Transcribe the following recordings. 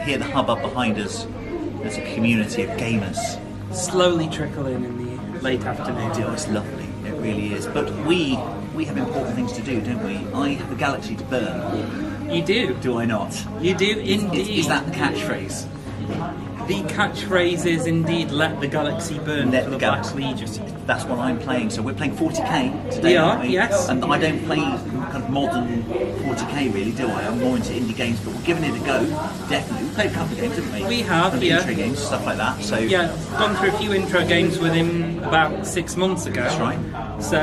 hear the hubbub behind us. There's a community of gamers. Slowly trickle in the late afternoon. Oh, it's lovely. It really is. But we have important things to do, don't we? I have a galaxy to burn. You do. Do I not? You do indeed. Is that the catchphrase? The catchphrase is indeed "Let the galaxy burn" for the Black Legion. That's what I'm playing. So we're playing 40k today, We aren't are, we? yes. And I don't play kind of modern 40k really, do I? I'm more into indie games, but we're giving it a go. Definitely. We played a couple of games, haven't we? We have, and yeah. Intro games, stuff like that. So Yeah, gone through a few intro games with him about 6 months ago. That's right. So.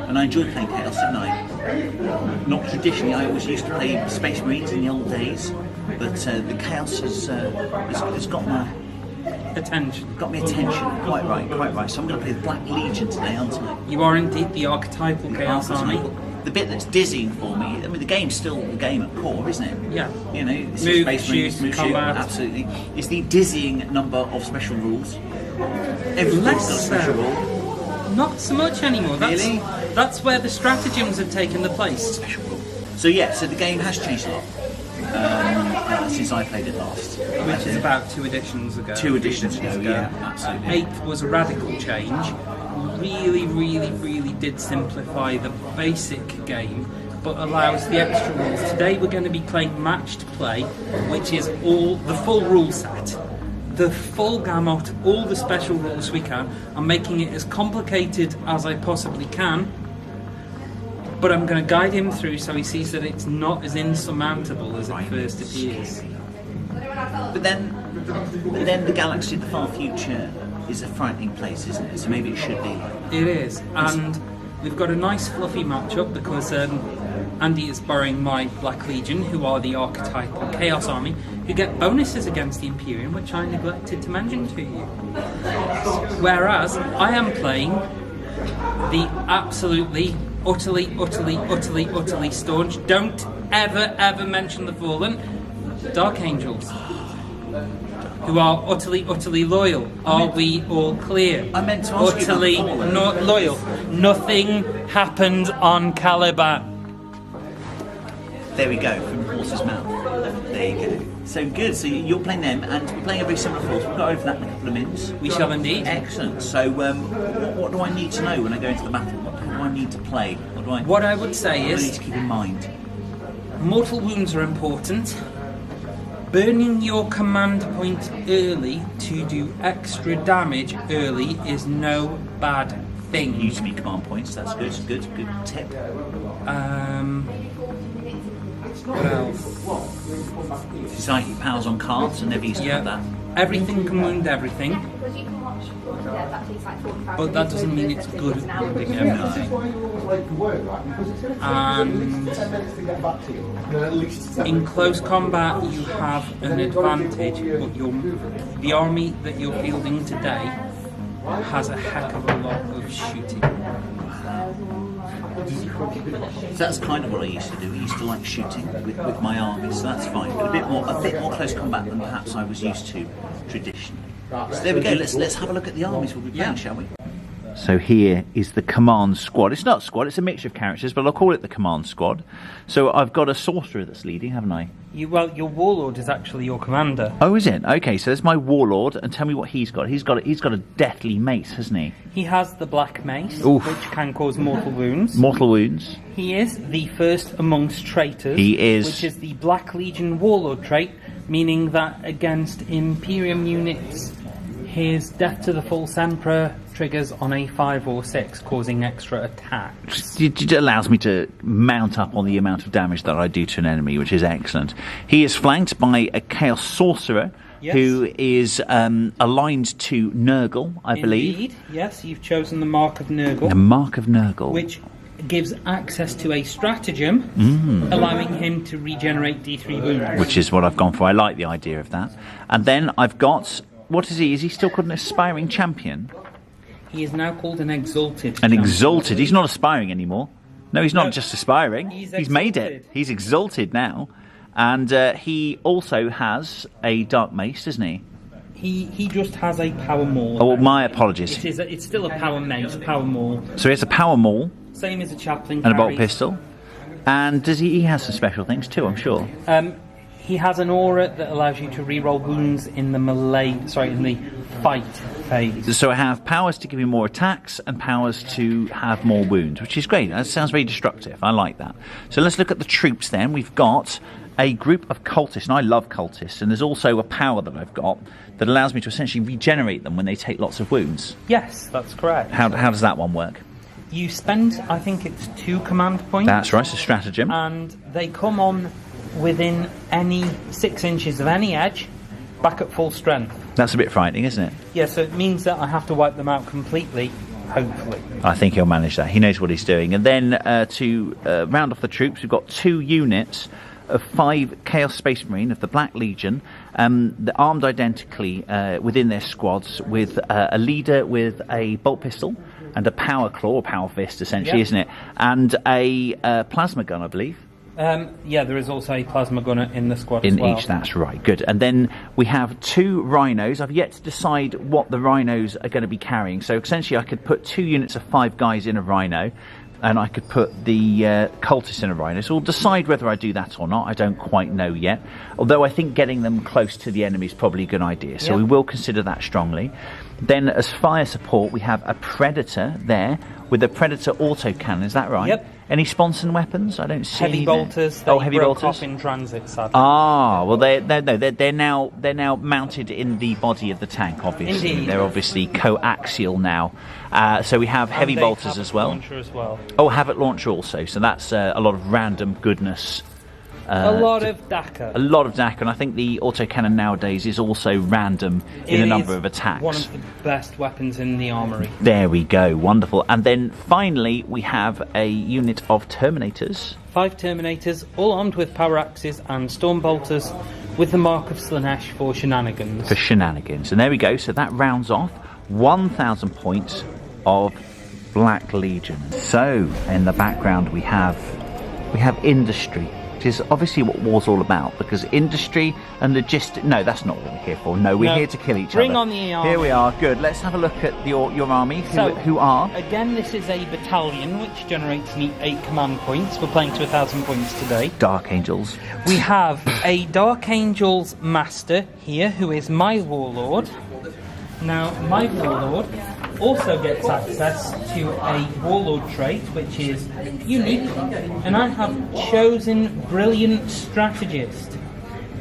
And I enjoyed playing Chaos, didn't I? Not traditionally. I always used to play Space Marines in the old days, but the Chaos has got my attention. Got me attention. Quite right. So I'm going to play the Black Legion today, aren't I? You are indeed the archetypal Chaos Army. The bit that's dizzying for me, I mean, the game's still the game at core, isn't it? Yeah. You know, this move, is Space Marines, shoot, combat. Absolutely. It's the dizzying number of special rules. Everything's got a Less special rule. Not so much anymore. Really? That's where the stratagems have taken the place. Special rule. So yeah, so the game has changed a lot. Since I played it last. Which is about 2 editions ago. 2 editions ago, yeah, absolutely. 8th was a radical change. Really did simplify the basic game, but allows the extra rules. Today we're going to be playing matched play, which is all the full rule set. The full gamut, all the special rules we can. I'm making it as complicated as I possibly can, but I'm going to guide him through so he sees that it's not as insurmountable as it first appears. But then the galaxy of the far future is a frightening place, isn't it? So maybe it should be. It is, and we've got a nice fluffy matchup because Andy is borrowing my Black Legion, who are the archetypal Chaos Army, who get bonuses against the Imperium, which I neglected to mention to you. Whereas I am playing the absolutely, utterly staunch, don't ever mention the Fallen, Dark Angels, who are utterly loyal. Are we all clear? I meant to ask utterly you about the Fallen. not loyal. Nothing happened on Caliban. There we go, from the horse's mouth. There you go. So good, so you're playing them, and we're playing a very similar force. We'll go over that in a couple of minutes. We shall indeed. Excellent. So what do I need to know when I go into the battle? What do I need to play? What I would say What do I need is, to keep in mind? mortal wounds are important. Burning your command point early to do extra damage early is no bad thing. Use me command points, that's good tip. What else? Psychic powers on cards, I never used to have that. Everything can wound everything, but that doesn't mean it's good at wounding everything. And in close combat you have an advantage, but the army that you're fielding today has a heck of a lot of shooting. So that's kind of what I used to do. I used to like shooting with my army, so that's fine. But a bit more close combat than perhaps I was used to traditionally. So there we go. Let's have a look at the armies we'll be playing, shall we? So here is the command squad. It's not a squad, it's a mixture of characters, but I'll call it the command squad. So I've got a sorcerer that's leading, haven't I? Well, your warlord is actually your commander. Oh, is it? Okay, so there's my warlord, and tell me what he's got. He's got a deathly mace, hasn't he? He has the black mace, Oof. which can cause mortal wounds. Mortal wounds. He is the first amongst traitors. He is. Which is the Black Legion warlord trait, meaning that against Imperium units, his Death to the False Emperor triggers on a 5 or 6, causing extra attacks. It allows me to mount up on the amount of damage that I do to an enemy, which is excellent. He is flanked by a Chaos Sorcerer, yes, who is aligned to Nurgle, I believe. Indeed, yes, you've chosen the Mark of Nurgle. The Mark of Nurgle. Which gives access to a stratagem, allowing him to regenerate D3 wounds. Which is what I've gone for. I like the idea of that. And then I've got... What is he? Is he still called an aspiring champion? He is now called an exalted. An exalted. He's not aspiring anymore. No, he's not just aspiring. He's made it. He's exalted now. And he also has a dark mace, doesn't he? He just has a power maul. Oh, well, my apologies. It's still a power mace, power maul. So he has a power maul. Same as a chaplain And a bolt carries. pistol. And does he has some special things too, I'm sure. He has an aura that allows you to reroll wounds in the fight phase. So I have powers to give me more attacks and powers to have more wounds, which is great. That sounds very destructive. I like that. So let's look at the troops then. We've got a group of cultists, and I love cultists, and there's also a power that I've got that allows me to essentially regenerate them when they take lots of wounds. Yes, that's correct. How does that one work? You spend, I think it's 2 command points. That's right, it's a stratagem. And they come on within any 6 inches of any edge, back at full strength. That's a bit frightening, isn't it? Yeah, so it means that I have to wipe them out completely, hopefully. I think he'll manage that. He knows what he's doing. And then to round off the troops, we've got 2 units of 5 Chaos Space Marine of the Black Legion, armed identically within their squads, with a leader with a bolt pistol and a power claw, or power fist, essentially, isn't it? And a plasma gun, I believe. Yeah, there is also a plasma gunner in the squad in as well. each, that's right, good. And then we have 2 rhinos. I've yet to decide what the rhinos are going to be carrying. So essentially I could put 2 units of 5 guys in a rhino, and I could put the cultists in a rhino. So we'll decide whether I do that or not. I don't quite know yet. Although I think getting them close to the enemy is probably a good idea. So we will consider that strongly. Then as fire support, we have a Predator there with a Predator autocannon. Is that right? Yep. Any sponson weapons? I don't see heavy any bolters. there. Oh, heavy broke bolters off in transit, sadly. Ah, well, they're now mounted in the body of the tank. Obviously, Indeed. They're obviously coaxial now. So we have heavy bolters as well. Launcher as well. Oh, Havoc launcher also. So that's a lot of random goodness. A lot of Dakar. A lot of Dakar, and I think the autocannon nowadays is also random in a number of attacks. One of the best weapons in the armoury. There we go, wonderful. And then finally we have a unit of Terminators. 5 Terminators, all armed with power axes and storm bolters, with the mark of Slanesh for shenanigans. For shenanigans. And there we go, so that rounds off 1,000 points of Black Legion. So in the background we have industry, which is obviously what war's all about, because industry and logistics... No, that's not what we're here for. No, we're here to kill each other. Bring on the army. Here we are. Good. Let's have a look at your army. Who are? Again, this is a battalion, which generates me 8 command points. We're playing to 1,000 points today. Dark Angels. We have a Dark Angels Master here, who is my Warlord. Now, my Warlord also gets access to a Warlord trait, which is unique, and I have chosen Brilliant Strategist,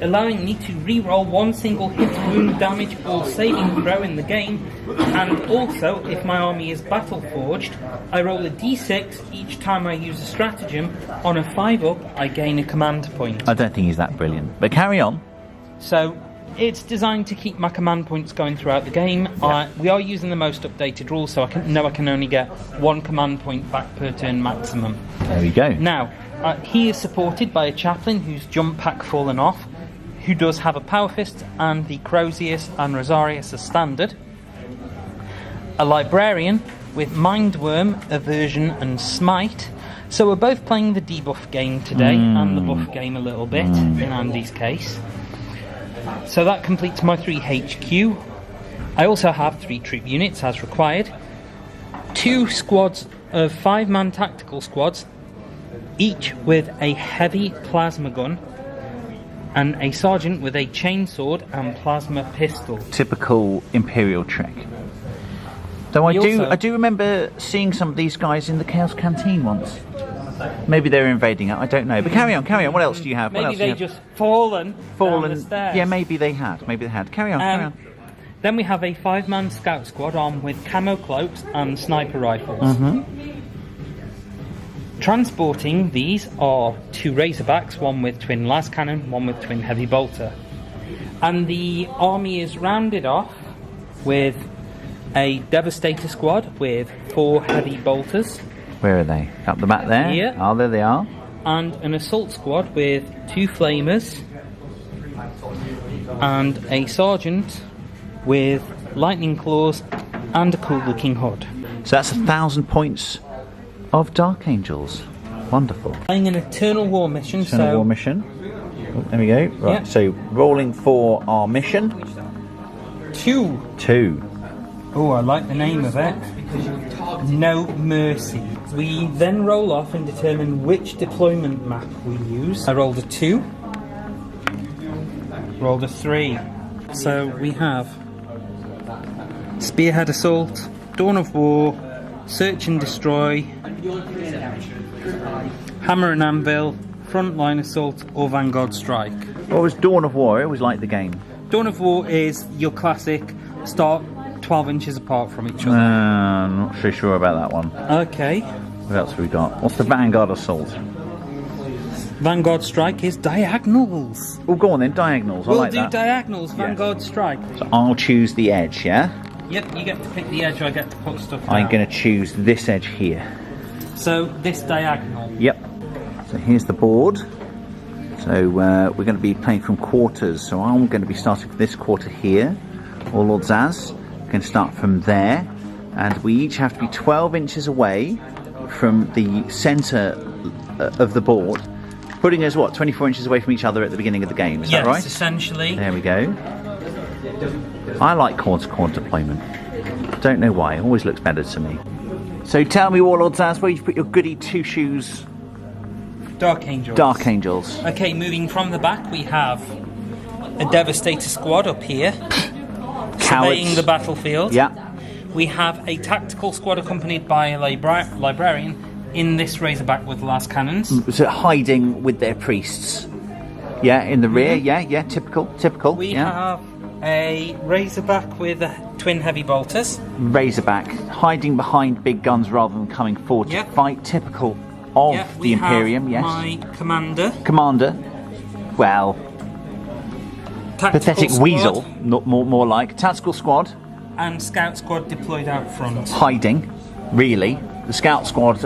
allowing me to reroll 1 single hit, wound, damage, or saving throw in the game, and also, if my army is battle forged, I roll a d6 each time I use a stratagem. On a 5-up, I gain a command point. I don't think he's that brilliant, but carry on. So, it's designed to keep my command points going throughout the game. Yeah. We are using the most updated rules, so I can only get 1 command point back per turn maximum. There we go. Now, he is supported by a chaplain whose jump pack fallen off, who does have a power fist and the Crozius and Rosarius as standard. A librarian with Mindworm, Aversion and Smite. So we're both playing the debuff game today, and the buff game a little bit, in Andy's case. So that completes my 3 HQ. I also have 3 troop units as required. 2 squads of 5-man tactical squads, each with a heavy plasma gun, and a sergeant with a chainsword and plasma pistol. Typical Imperial trick. Though I do remember seeing some of these guys in the Chaos Canteen once. Maybe they're invading it, I don't know. But carry on. What else do you have? Maybe they just fallen down the stairs. Yeah, maybe they had. Carry on. Then we have a 5-man scout squad armed with camo cloaks and sniper rifles. Transporting these are 2 Razorbacks, one with twin las cannon, one with twin heavy bolter. And the army is rounded off with a Devastator squad with 4 heavy bolters. Where are they? Up the back there? Yeah. Oh, there they are. And an assault squad with 2 flamers and a sergeant with lightning claws and a cool looking hood. So that's 1,000 points of Dark Angels. Wonderful. Playing an Eternal War mission. War mission. Oh, there we go. Right. Yeah. So rolling for our mission. 2. Oh, I like the name of it. No Mercy. We then roll off and determine which deployment map we use. I rolled a 2. rolled a 3. So we have Spearhead Assault, Dawn of War, Search and Destroy, Hammer and Anvil, Frontline Assault, or Vanguard Strike. What was Dawn of War? I always liked the game. Dawn of War is your classic start 12 inches apart from each other. I'm not so sure about that one. Okay. What else have we got? What's the Vanguard Assault? Vanguard Strike is diagonals. Oh, go on then, diagonals. I We'll like do that. diagonals, Vanguard Strike. So I'll choose the edge, yeah? Yep, you get to pick the edge, I get to put stuff I'm down. going to choose this edge here. So, this diagonal. Yep. So here's the board. So we're going to be playing from quarters. So I'm going to be starting from this quarter here. Or Lord Zaz. We're going to start from there. And we each have to be 12 inches away from the centre of the board. Putting us, what, 24 inches away from each other at the beginning of the game, is that right? Yes, essentially. There we go. I like corner-to-corner deployment. Don't know why, it always looks better to me. So tell me, Warlord Zaz, where you've put your goody two-shoes Dark Angels. Dark Angels. Okay, moving from the back, we have a Devastator squad up here. Surveying the battlefield. Yeah. We have a tactical squad accompanied by a librarian in this Razorback with las cannons. So hiding with their priests. Yeah, in the rear. Yeah, typical. We yeah. have a Razorback with twin heavy bolters. Razorback hiding behind big guns rather than coming forward to fight. Typical of the Imperium. Yes. My Commander. Well, tactical pathetic squad, weasel. Not more like tactical squad. And scout squad deployed out front. Hiding, really. The scout squad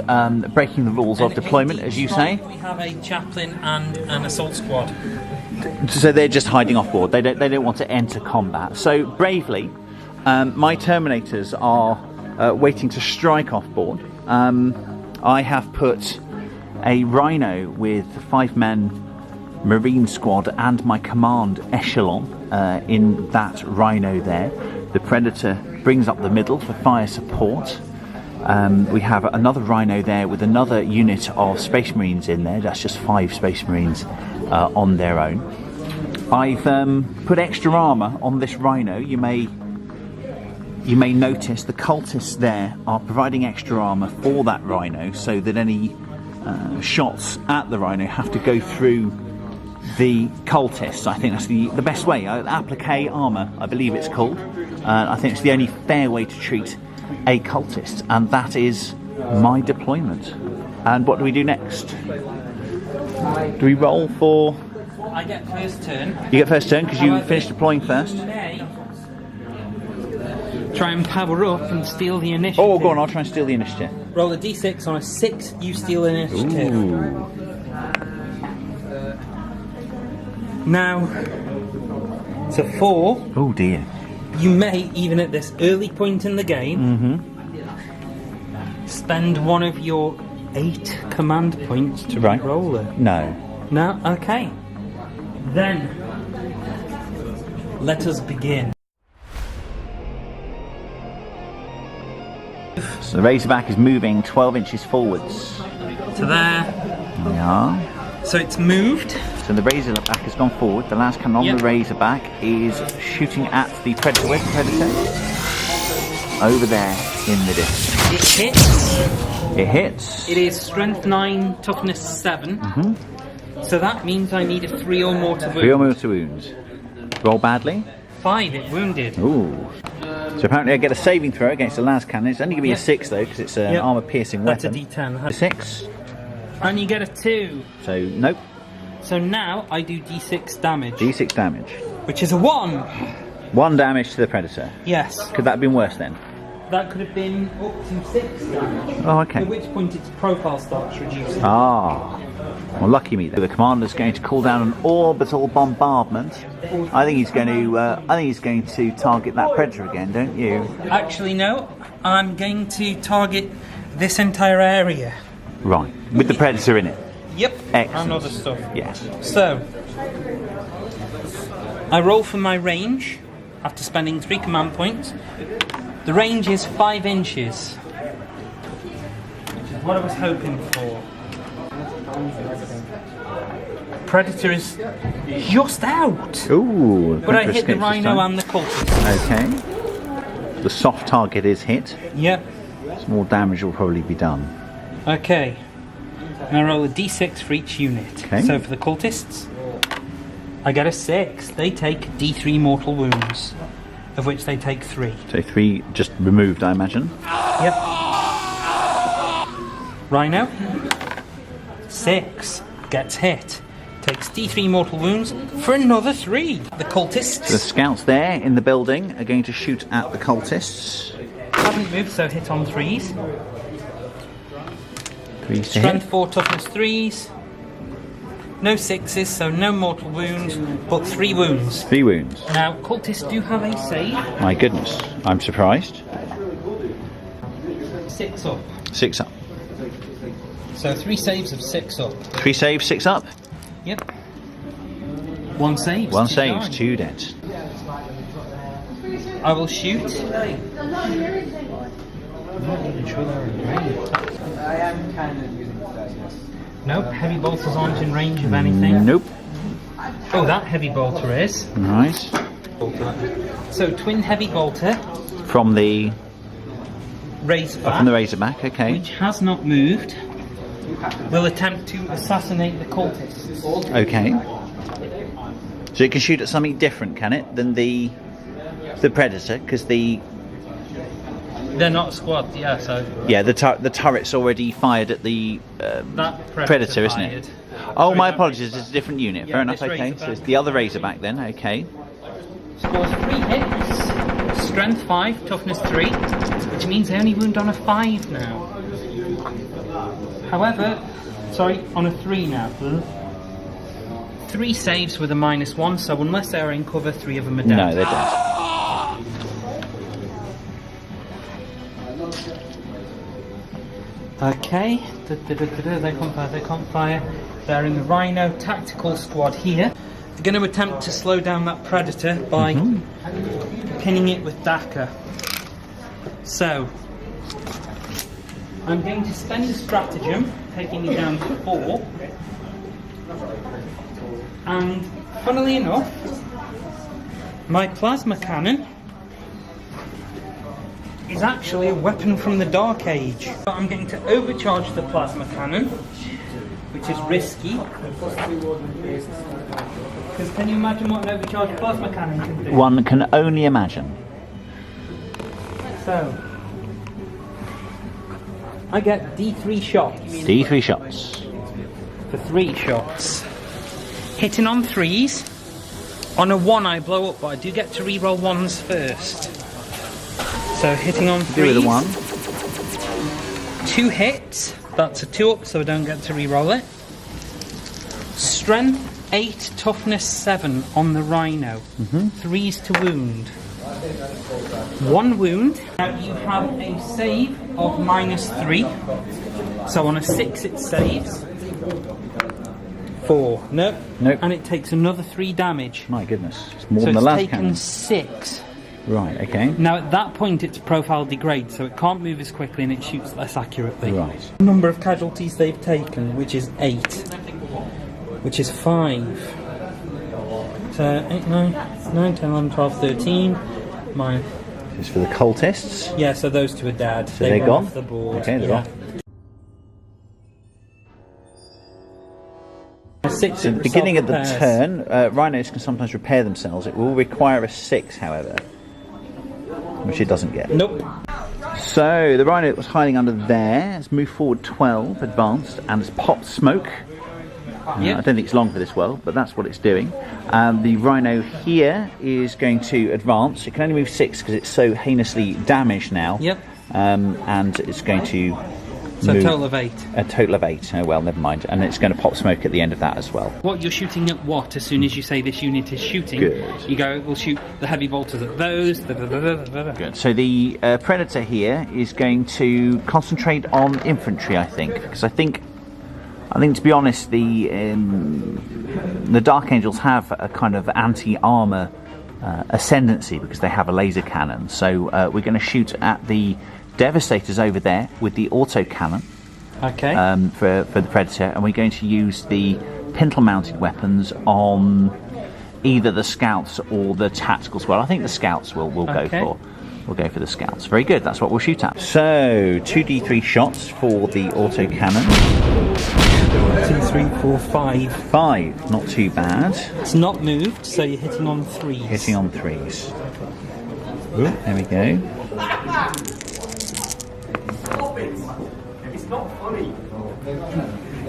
breaking the rules of deployment, as you say. We have a chaplain and an assault squad. So they're just hiding off board. They don't want to enter combat. So bravely, my Terminators are waiting to strike off board. I have put a Rhino with 5-man Marine squad and my command echelon in that Rhino there. The Predator brings up the middle for fire support. We have another Rhino there with another unit of Space Marines in there. That's just 5 Space Marines on their own. I've put extra armour on this Rhino. You may notice the cultists there are providing extra armour for that Rhino, so that any shots at the Rhino have to go through the cultists. I think that's the best way. Applique armour, I believe it's called. I think it's the only fair way to treat a cultist, and that is my deployment. And what do we do next? Do we roll for... I get first turn. You get first turn because you finished deploying first. You may try and power up and steal the initiative. Oh, go on, I'll try and steal the initiative. Roll a d6. On a 6, you steal initiative. Ooh. Now, it's a 4. Oh dear. You may, even at this early point in the game, spend one of your 8 command points to roll it. No. No? Okay. Then, let us begin. So the Razorback is moving 12 inches forwards. To there. Yeah. So it's moved. So the Razorback has gone forward. The last cannon on the Razorback is shooting at the Predator. Where's the Predator? Over there in the distance. It hits. It hits. It is strength 9, toughness 7. So that means I need a 3 or more to wound. 3 or more to wound. Roll badly. 5, it wounded. Ooh. So apparently I get a saving throw against the last cannon. It's only going to be a 6 though, because it's an armour-piercing weapon. That's a d10. A 6. And you get a 2. So, nope. So now I do d6 damage. D6 damage. Which is a 1. 1 damage to the Predator. Yes. Could that have been worse then? That could have been up to 6 damage. Oh, okay. At which point its profile starts reducing. Ah. Well, lucky me. The commander's going to call down an orbital bombardment. I think he's going to target that Predator again, don't you? Actually, no. I'm going to target this entire area. Right. With the Predator in it. Yep. Excellent. And other stuff. Yes. So, I roll for my range after spending 3 command points. The range is 5 inches, which is what I was hoping for. Predator is just out. Ooh, But I hit the rhino and the cultist. Okay. The soft target is hit. Yep. More damage will probably be done. Okay. Now roll a d6 for each unit. Okay. So for the cultists, I get a 6. They take d3 mortal wounds, of which they take 3. So 3 just removed, I imagine. Yep. Rhino, 6, gets hit. Takes d3 mortal wounds for another 3. The cultists. So the scouts there in the building are going to shoot at the cultists. Haven't moved, so hit on 3s. 3s to Strength hit. 4, toughness 3s. No 6s, so no mortal wounds, but 3 wounds. 3 wounds. Now, cultists do have a save. My goodness, I'm surprised. 6 up. 6 up. So 3 saves of 6 up. 3 saves, 6 up. Yep. 1 saves. 1 2 saves, die. 2 dead. I will shoot. I'm not even sure they're in range. I am kind of using that, yes. Nope, heavy bolters aren't in range of anything. Nope. Oh, that heavy bolter is. Nice. So, twin heavy bolter, From the Razorback, Razorback, okay. which has not moved, will attempt to assassinate the cultists. Okay. So it can shoot at something different, can it, than the Predator? Because the They're not squad, yeah, so the turret's already fired at the that Predator, isn't it? fired. Oh, my apologies. It's a different unit. Yeah, Fair enough. this Okay, Razorback. so it's the other Razorback then. Okay. Scores 3 hits, strength 5, toughness 3, which means they only wound on a 5 now. However, sorry, on a 3 now. 3 saves with a -1, so unless they're in cover, 3 of them are dead. No, they're dead. Okay, they can't fire. They're in the Rhino tactical squad here. They're going to attempt to slow down that Predator by pinning it with Daka. So, I'm going to spend a stratagem, taking it down to 4. And, funnily enough, my plasma cannon is actually a weapon from the Dark Age. So I'm going to overcharge the plasma cannon, which is risky. Because can you imagine what an overcharged plasma cannon can do? One can only imagine. So, I get D3 shots D3 shots. for 3 shots. Hitting on 3s. On a 1 I blow up, but I do get to re-roll 1s first. So hitting on 3s. Do with a 1. 2 hits. That's a 2 up, so I don't get to re-roll it. Strength 8, toughness 7 on the Rhino. 3s to wound. 1 wound. Now you have a save of -3. So on a 6 it saves. 4. Nope. Nope. And it takes another 3 damage. My goodness, it's more So than the it's last taken cannon. 6. Right. Okay. Now at that point its profile degrades, so it can't move as quickly and it shoots less accurately. Right. Number of casualties they've taken, which is 8, which is 5. So 8, 9, 10, 11, 12, 13. Minus. This is for the cultists. Yeah, so those 2 are dead. So they're run gone? off the board. Okay, they're yeah. off. 6 So at the beginning of the self-repairs. turn, rhinos can sometimes repair themselves. It will require a 6, however, which it doesn't get. Nope. So the rhino that was hiding under there has moved forward 12, advanced, and has popped smoke. Yep. I don't think it's long for this world, but that's what it's doing. The rhino here is going to advance. It can only move 6 because it's so heinously damaged now. Yep. And it's going to So a move total of 8. a total of 8. Oh well, never mind. And it's going to pop smoke at the end of that as well. What you're shooting at what as soon as you say this unit is shooting? Good. You go, we'll shoot the heavy bolters at those. Good. So the predator here is going to concentrate on infantry, I think, because I think to be honest, the Dark Angels have a kind of anti-armor ascendancy because they have a laser cannon. So we're going to shoot at the Devastators over there with the auto cannon, Okay. For the Predator, and we're going to use the pintle-mounted weapons on either the Scouts or the Tactical Squad. I think the Scouts we'll go for. We'll go for the Scouts. Very good, that's what we'll shoot at. So, 2d3 shots for the autocannon. 2, 3, 4, 5. 5, not too bad. It's not moved, so you're hitting on 3s. Hitting on 3s. Ooh, there we go.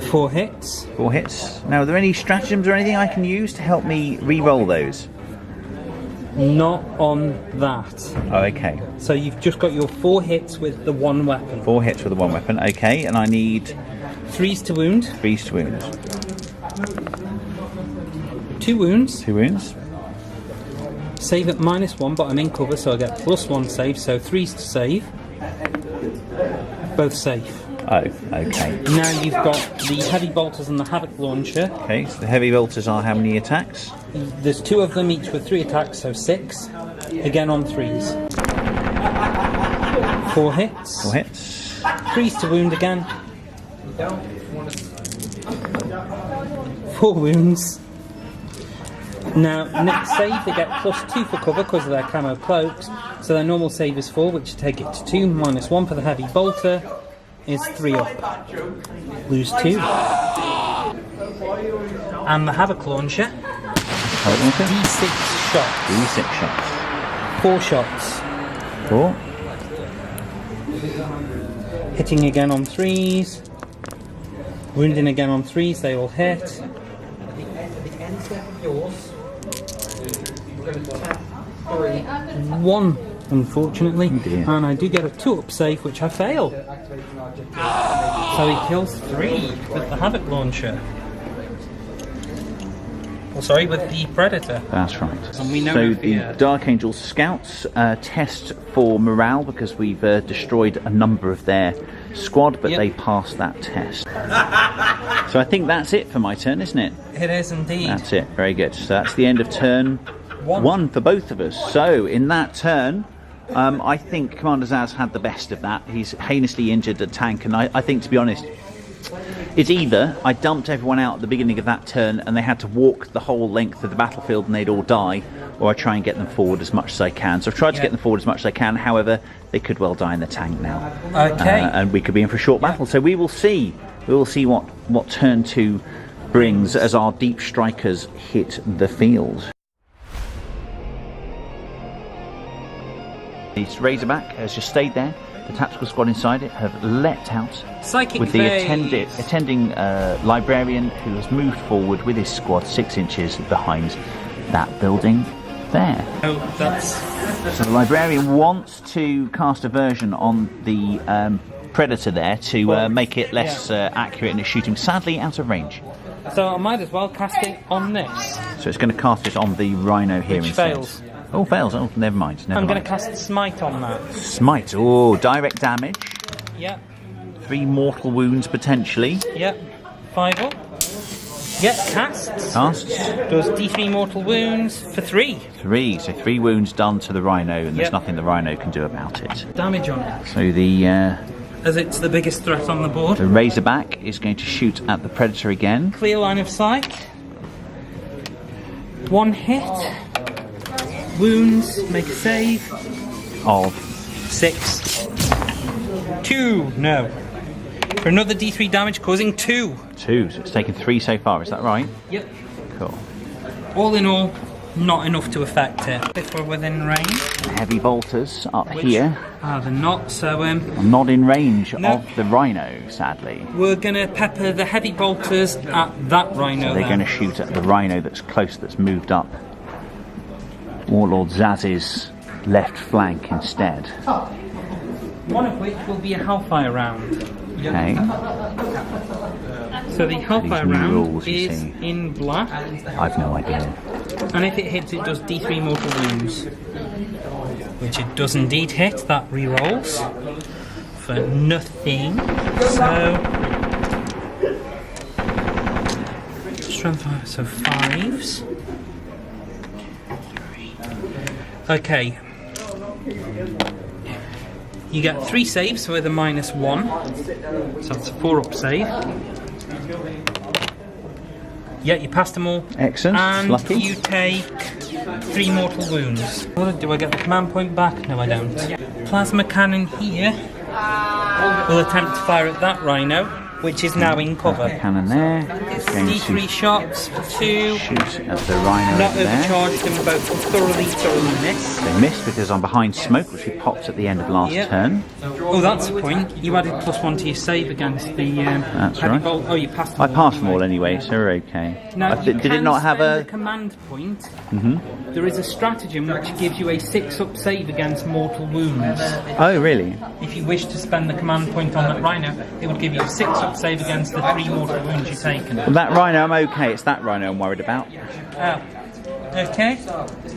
Four hits. 4 hits. Now, are there any stratagems or anything I can use to help me re-roll those? Not on that. Oh, okay. So you've just got your 4 hits with the 1 weapon. 4 hits with the 1 weapon, okay, and I need 3s to wound. 3s to wound. 2 wounds. 2 wounds. Save at -1, but I'm in cover, so I get +1 save, so 3s to save. Both safe. Oh, okay. Now you've got the heavy bolters and the havoc launcher. Okay, so the heavy bolters are how many attacks? There's 2 of them, each with 3 attacks, so 6. Again on 3s. 4 hits. 4 hits. 3s to wound again. 4 wounds. Now, next save, they get +2 for cover because of their camo cloaks. So their normal save is 4, which would take it to 2. -1 for the heavy bolter is 3 up. Lose 2. And the havoc launcher. D6 shots. D6 shots. 4 shots. 4. Hitting again on 3s. Wounding again on 3s, they all hit. 1, unfortunately. dear. And I do get a 2-up save, which I fail. So he kills 3 with the havoc launcher. Oh, sorry, with the Predator. That's right. And we know So if the the, Dark Angel Scouts test for morale because we've destroyed a number of their squad, but Yep. they passed that test. So I think that's it for my turn, isn't it? It is indeed. That's it. Very good. So that's the end of turn 1 for both of us. So in that turn, I think Commander Zaz had the best of that. He's heinously injured the tank, and I think, to be honest, it's either I dumped everyone out at the beginning of that turn and they had to walk the whole length of the battlefield and they'd all die, or I try and get them forward as much as I can. So I've tried to get them forward as much as I can. However, they could well die in the tank now. Okay. And we could be in for a short battle. So we will see. We will see what turn 2 brings as our deep strikers hit the field. The Razorback has just stayed there. The tactical squad inside it have leapt out Psychic with the phase. attending librarian who has moved forward with his squad 6 inches behind that building there. Oh, that's... So the librarian wants to cast aversion on the Predator there to make it less accurate in its shooting. Sadly, out of range. So I might as well cast it on this. So it's going to cast it on the Rhino here Which instead. fails. Oh, fails. Oh, never mind. I'm going to cast Smite on that. Smite. Oh, direct damage. Yep. 3 mortal wounds potentially. Yep. 5 up. Yep, casts. Casts. Does D3 mortal wounds for 3. 3. So 3 wounds done to the Rhino, and there's Yep. nothing the Rhino can do about it. Damage on it. So the As it's the biggest threat on the board. Razorback is going to shoot at the Predator again. Clear line of sight. 1 hit. Wounds. Make a save. Of 6. 2. No. For another D3 damage, causing 2. 2. So it's taken 3 so far. Is that right? Yep. Cool. All in all, not enough to affect it. If we're within range. Heavy bolters up Which, here. they're not, so I'm not in range No. of the Rhino, sadly. we're going to pepper the heavy bolters at that Rhino. They're then. going to shoot at the Rhino that's close, that's moved up Warlord Zaz's left flank instead. One of which will be a Hellfire round. Okay. So the Hellfire new round rules, you is see. in black, I've no idea. and if it hits, it does D3 mortal wounds. Which it does indeed hit, that re-rolls for nothing. So, strength 5, so 5s. Okay. You get 3 saves with a -1, so that's a 4-up save. Yeah, you passed them all. Excellent. And Lucky. you take 3 mortal wounds. Do I get the command point back? No, I don't. Plasma cannon here will attempt to fire at that rhino, which is now in cover. Cannon there. It's going to D3 shots for 2. shoot at the rhino Not over there. overcharged them both thoroughly missed. They missed because I'm behind smoke, which we popped at the end of last Yep. turn. Oh, that's a point. You added +1 to your save against the That's heavy right. bolt. Oh, you passed them I all passed them anyway. all anyway, so we're okay. Now, Did it can not have spend a? a command point. There is a stratagem which gives you a 6-up save against mortal wounds. Oh, really? If you wish to spend the command point on that rhino, it would give you a 6-up save against the 3 mortal wounds you've taken. Well, that rhino, I'm okay. It's that rhino I'm worried about Oh. Okay.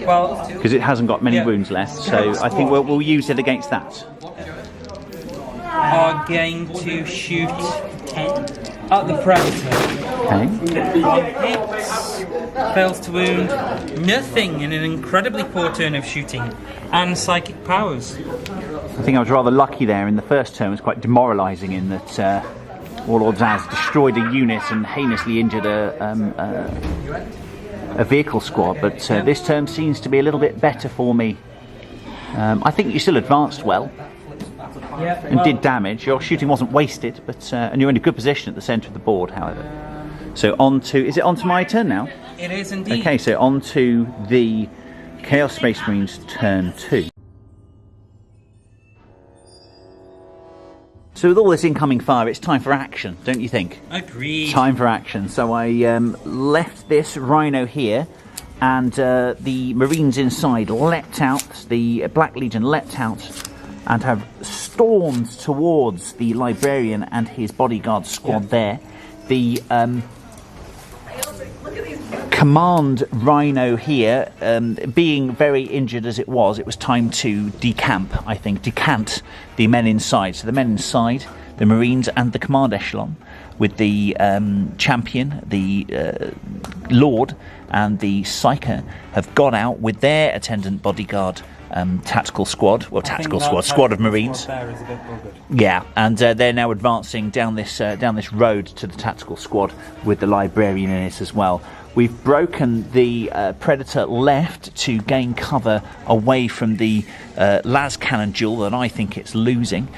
Well, because it hasn't got many Yeah. wounds left. So I think we'll use it against that. are going to shoot 10 at the predator. Okay. Hits, fails to wound, nothing in an incredibly poor turn of shooting, and psychic powers. I think I was rather lucky there in the first turn. It was quite demoralising in that Warlord Zaz destroyed a unit and heinously injured a vehicle squad. But this turn seems to be a little bit better for me. I think you still advanced well and did damage. Your shooting wasn't wasted, but and you're in a good position at the centre of the board, however. So is it on to my turn now? It is indeed. Okay, so on to the Chaos Space Marines turn 2. So with all this incoming fire, it's time for action, don't you think? Agreed. Time for action. So I left this rhino here, and the Marines inside leapt out, the Black Legion leapt out, and have stormed towards the Librarian and his bodyguard squad there. The command rhino here, being very injured as it was time to decant the men inside. So the men inside, the Marines and the command echelon, with the champion, the Lord and the Psyker, have gone out with their attendant bodyguard tactical squad, squad of Marines. Yeah, and they're now advancing down this road to the tactical squad with the Librarian in it as well. We've broken the Predator left to gain cover away from the las cannon duel that I think it's losing,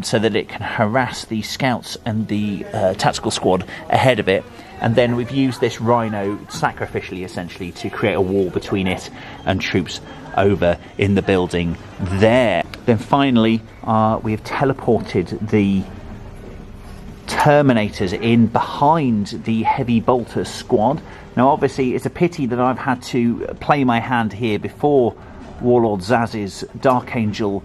so that it can harass the scouts and the tactical squad ahead of it. And then we've used this rhino sacrificially, essentially, to create a wall between it and troops over in the building there. Then finally, we have teleported the Terminators in behind the Heavy Bolter squad. Now obviously it's a pity that I've had to play my hand here before Warlord Zaz's Dark Angel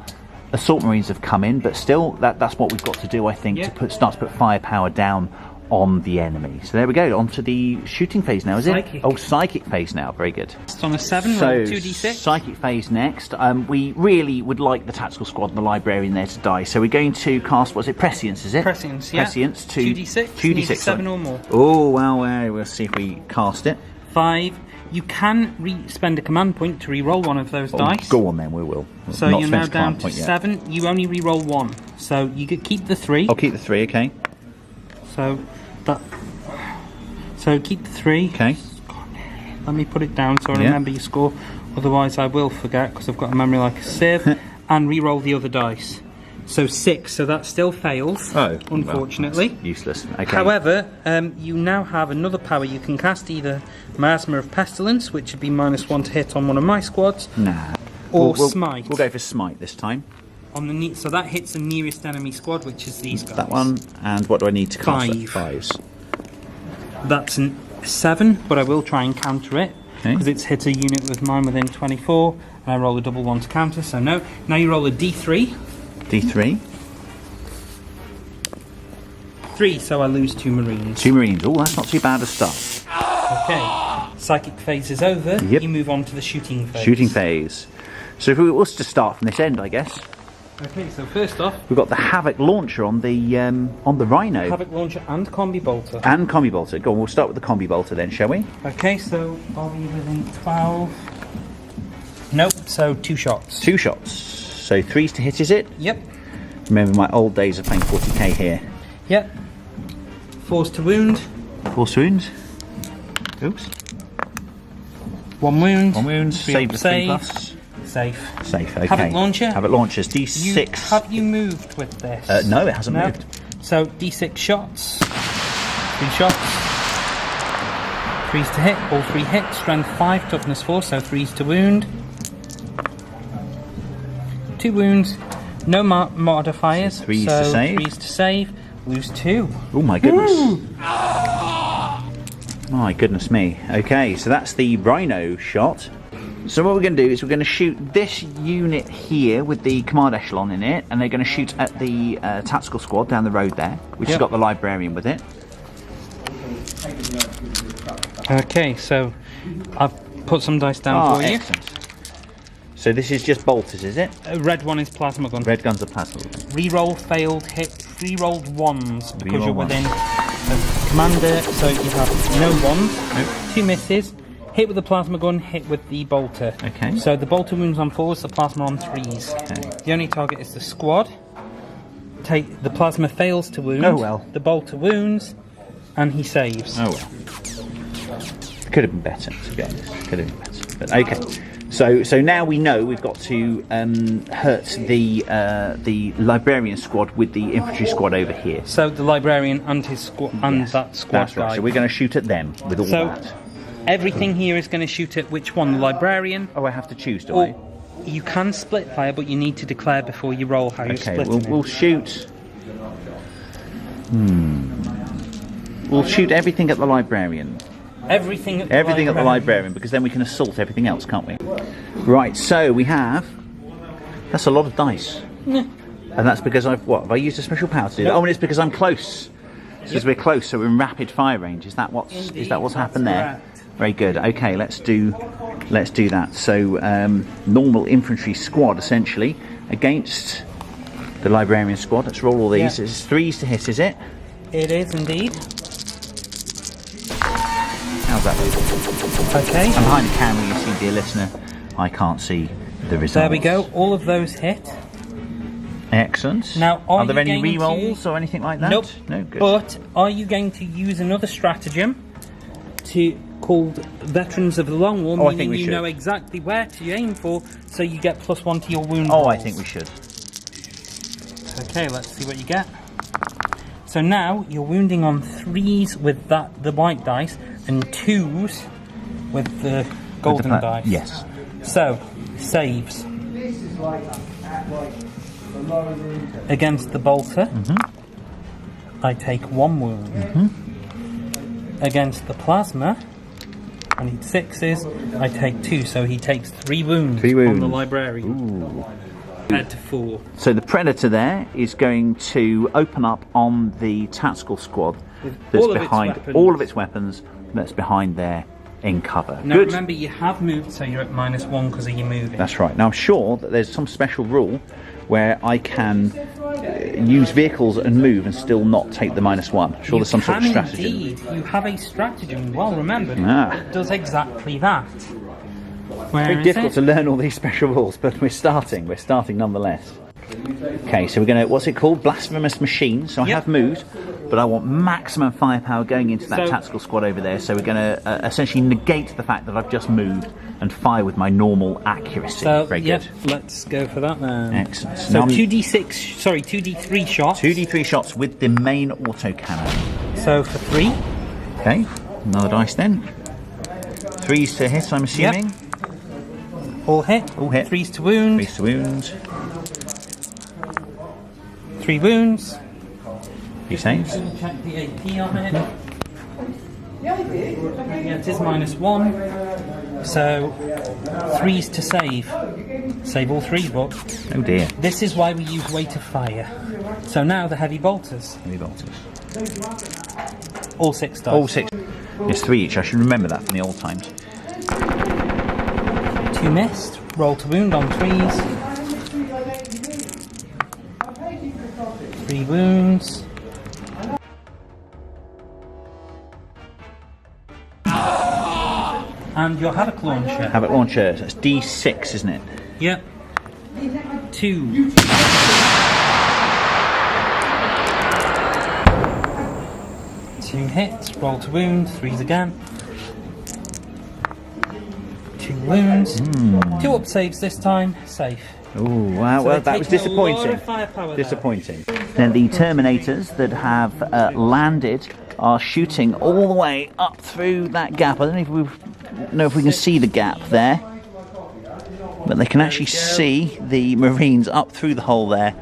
Assault Marines have come in, but still that's what we've got to do, I think, to start to put firepower down on the enemy. So there we go, on to the shooting phase now, is Psychic. it? Oh, psychic phase now, very good. It's on a 7, So, roll 2d6. psychic phase next. We really would like the tactical squad and the Librarian there to die, so we're going to cast, what's it, Prescience, is it? Prescience, yeah. Prescience to 2d6. 2d6, 7 or more. Oh, well, we'll see if we cast it. 5. You can spend a command point to re-roll one of those dice. Go on then, we will. So Not you're spent now a down command to point yet. 7. You only re-roll 1. So you could keep the 3. I'll keep the 3, okay. So keep the 3. Okay. Let me put it down so I Yeah. remember your score. Otherwise I will forget because I've got a memory like a sieve. And re-roll the other dice. So 6. So that still fails. Oh, unfortunately. well, useless. Okay. However, you now have another power. You can cast either Miasma of Pestilence, which would be -1 to hit on one of my squads, Nah. or We'll Smite. We'll go for Smite this time. On the so that hits the nearest enemy squad, which is these guys. That one. And what do I need to cast? 5. 5s. That's a 7, but I will try and counter it Okay. because it's hit a unit with mine within 24, and I roll a double 1 to counter. So no. Now you roll a D3. D3. 3, so I lose 2 Marines. 2 Marines. Oh, that's not too bad a start. Okay. Psychic phase is over. Yep. You move on to the shooting phase. Shooting phase. So if we was to start from this end, I guess. Okay, so first off, We've got the Havoc launcher on the Rhino. Havoc Launcher and Combi Bolter. And Combi Bolter. Go on, we'll start with the Combi Bolter then, shall we? Okay, so are we within 12? Nope, so 2 shots. 2 shots. So 3s to hit, is it? Yep. Remember my old days of playing 40k here. Yep. Force to wound. Force wounds. Oops. 1 wound. 1 wound. Save the 3 save. plus. Safe. Safe. Okay. Habit launcher. Habit launchers. D6. Have you moved with this? No, it hasn't No. moved. So D6 shots. 3 shots. 3s to hit. All 3 hit. Strength 5, toughness 4. So 3s to wound. 2 wounds. No modifiers. So 3s to save. 3s to save. Lose 2. Oh my goodness. My goodness me. Okay, so that's the Rhino shot. So what we're going to do is we're going to shoot this unit here with the command echelon in it, and they're going to shoot at the tactical squad down the road there, which has got the librarian with it. Okay, so I've put some dice down for you. Excellent. So this is just bolters, is it? Red one is plasma gun. Red gun's a plasma. Reroll failed hit. Rerolled ones because Reroll you're ones. within commander, so you have no ones. Nope. 2 misses. Hit with the plasma gun, hit with the bolter. Okay. So the bolter wounds on 4s, the plasma on 3s. Okay. The only target is the squad. Take the plasma fails to wound. Oh well. The bolter wounds, and he saves. Oh well. Could have been better, to be honest. Could have been better. But okay. So now we know we've got to hurt the librarian squad with the infantry squad over here. So the librarian and his squad and that squad That's right. guy. So we're going to shoot at them with all that. Everything here is going to shoot at which one? The librarian? Oh, I have to choose, do I? Or you can split fire, but you need to declare before you roll how you're Okay, splitting we'll it. shoot. We'll shoot everything at the librarian. Everything at the Everything at the librarian, because then we can assault everything else, can't we? Right, so we have... That's a lot of dice. And that's because I've... What? Have I used a special power to do that? Nope. Oh, and it's because I'm close. Because we're close, so we're in rapid fire range. Is that what's happened there? Correct. Very good. Okay, let's do that. So normal infantry squad essentially against the librarian squad. Let's roll all these. Yeah. It's 3s to hit, is it? It is indeed. How's that look? Okay. I'm behind the camera, you see, dear listener. I can't see the results. There we go. All of those hit. Excellent. Now, are there you any going re-rolls or anything like that? Nope. No. Good. But are you going to use another stratagem called Veterans of the Long War? Oh, I meaning think we you should. know exactly where to aim for, so you get +1 to your wound. Oh, I rolls. think we should. Okay, let's see what you get. So now you're wounding on 3s with the white dice and 2s with the golden dice. Yes. So, saves. Against the bolter, I take 1 wound. Against the plasma, I need 6s, I take 2, so he takes 3 wounds, 3 wounds. on the librarian. Compared to 4. So the predator there is going to open up on the tactical squad that's all of its behind weapons. all of its weapons that's behind there in cover. Now Good. remember, you have moved, so you're at -1 because of your moving. That's right. Now I'm sure that there's some special rule where I can use vehicles and move and still not take the -1. Sure, there's some sort of strategy. Indeed. You have a stratagem, well remembered, Ah. that does exactly that. Where Very is difficult it? to learn all these special rules, but we're starting. We're starting nonetheless. Okay, so we're going to, what's it called? Blasphemous machine. So I Yep. have moved, but I want maximum firepower going into that So- tactical squad over there. So we're going to essentially negate the fact that I've just moved and fire with my normal accuracy. So, Very yep, good. let's go for that then. Excellent. So Now I'm- 2d3 shots. 2d3 shots with the main autocannon. So for 3. Okay, another dice then. 3s to hit, I'm assuming. All hit. All hit. 3s to wound. 3s to wound. 3 wounds. He saves. Check the AP on it. Yeah, it is -1. So 3s to save. Save all 3, but Oh dear. this is why we use weight of fire. So now the heavy bolters. Heavy bolters. All 6 dice. All 6. There's 3 each. I should remember that from the old times. 2 missed. Roll to wound on 3s. 3 wounds. And your havoc launcher. Havoc launcher. That's D6, isn't it? Yep. 2. 2 hits, roll to wound, 3s again. 2 wounds. 2 up saves this time, safe. Oh, wow, So well, they're that was taking a lot disappointing. of firepower there. Disappointing. Then the Terminators that have landed are shooting all the way up through that gap. I don't know if we can see the gap there, but they can actually see the Marines up through the hole there.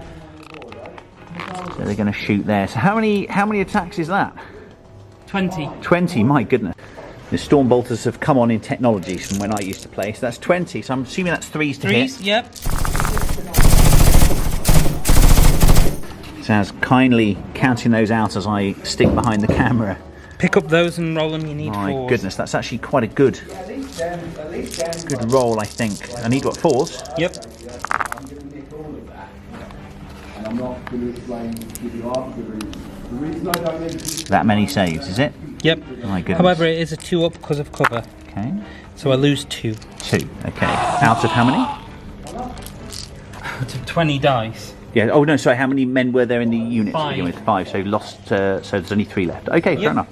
So they're going to shoot there. So how many attacks is that? 20. 20. My goodness. The Stormbolters have come on in technologies from when I used to play. So that's 20. So I'm assuming that's 3s to hit. 3s, yep. Zaz kindly counting those out as I stick behind the camera. Pick up those and roll them, you need 4s. My goodness, that's actually quite a good roll, I think. I need what, 4s? Yep. That many saves, is it? Yep. My goodness. However, it is a 2 up because of cover. Okay. So I lose 2. 2, okay. Out of how many? To 20 dice. Yeah, oh no, sorry, how many men were there in the unit to 5. begin with? 5, so lost, so there's only 3 left. Okay, fair Yep. enough.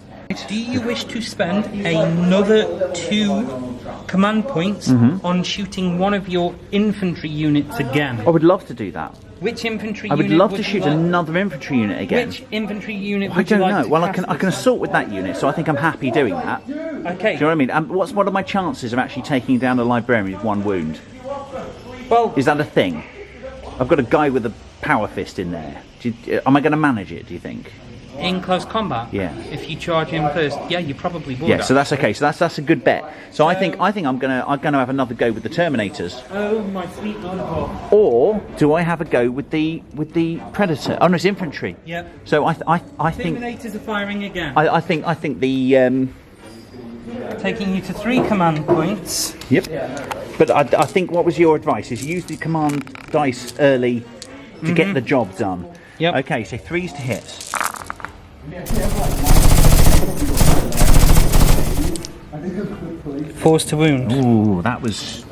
Do you wish to spend another 2 command points on shooting one of your infantry units again? I would love to do that. Which infantry I would unit love to would shoot you like? another infantry unit again. Which infantry unit I would you don't like know. to Well, I cast can this? assault with that unit, so I think I'm happy doing that. Do Okay. you know what I mean? What are my chances of actually taking down a librarian with 1 wound? Well, Is that a thing? I've got a guy with a power fist in there. Am I going to manage it, do you think? in close combat, Yeah. if you charge him first, yeah, you probably would. Yeah, so that's okay. So that's a good bet. So I think I'm gonna have another go with the Terminators. Oh my sweet Nurgle. Or do I have a go with the Predator? Oh no, it's infantry. Yep. So I think Terminators are firing again. I think the Taking you to 3 command points. Yep. But I think what was your advice? Is use the command dice early to get the job done. Yep. Okay, so 3s to hit. 4s to wound. Ooh, that was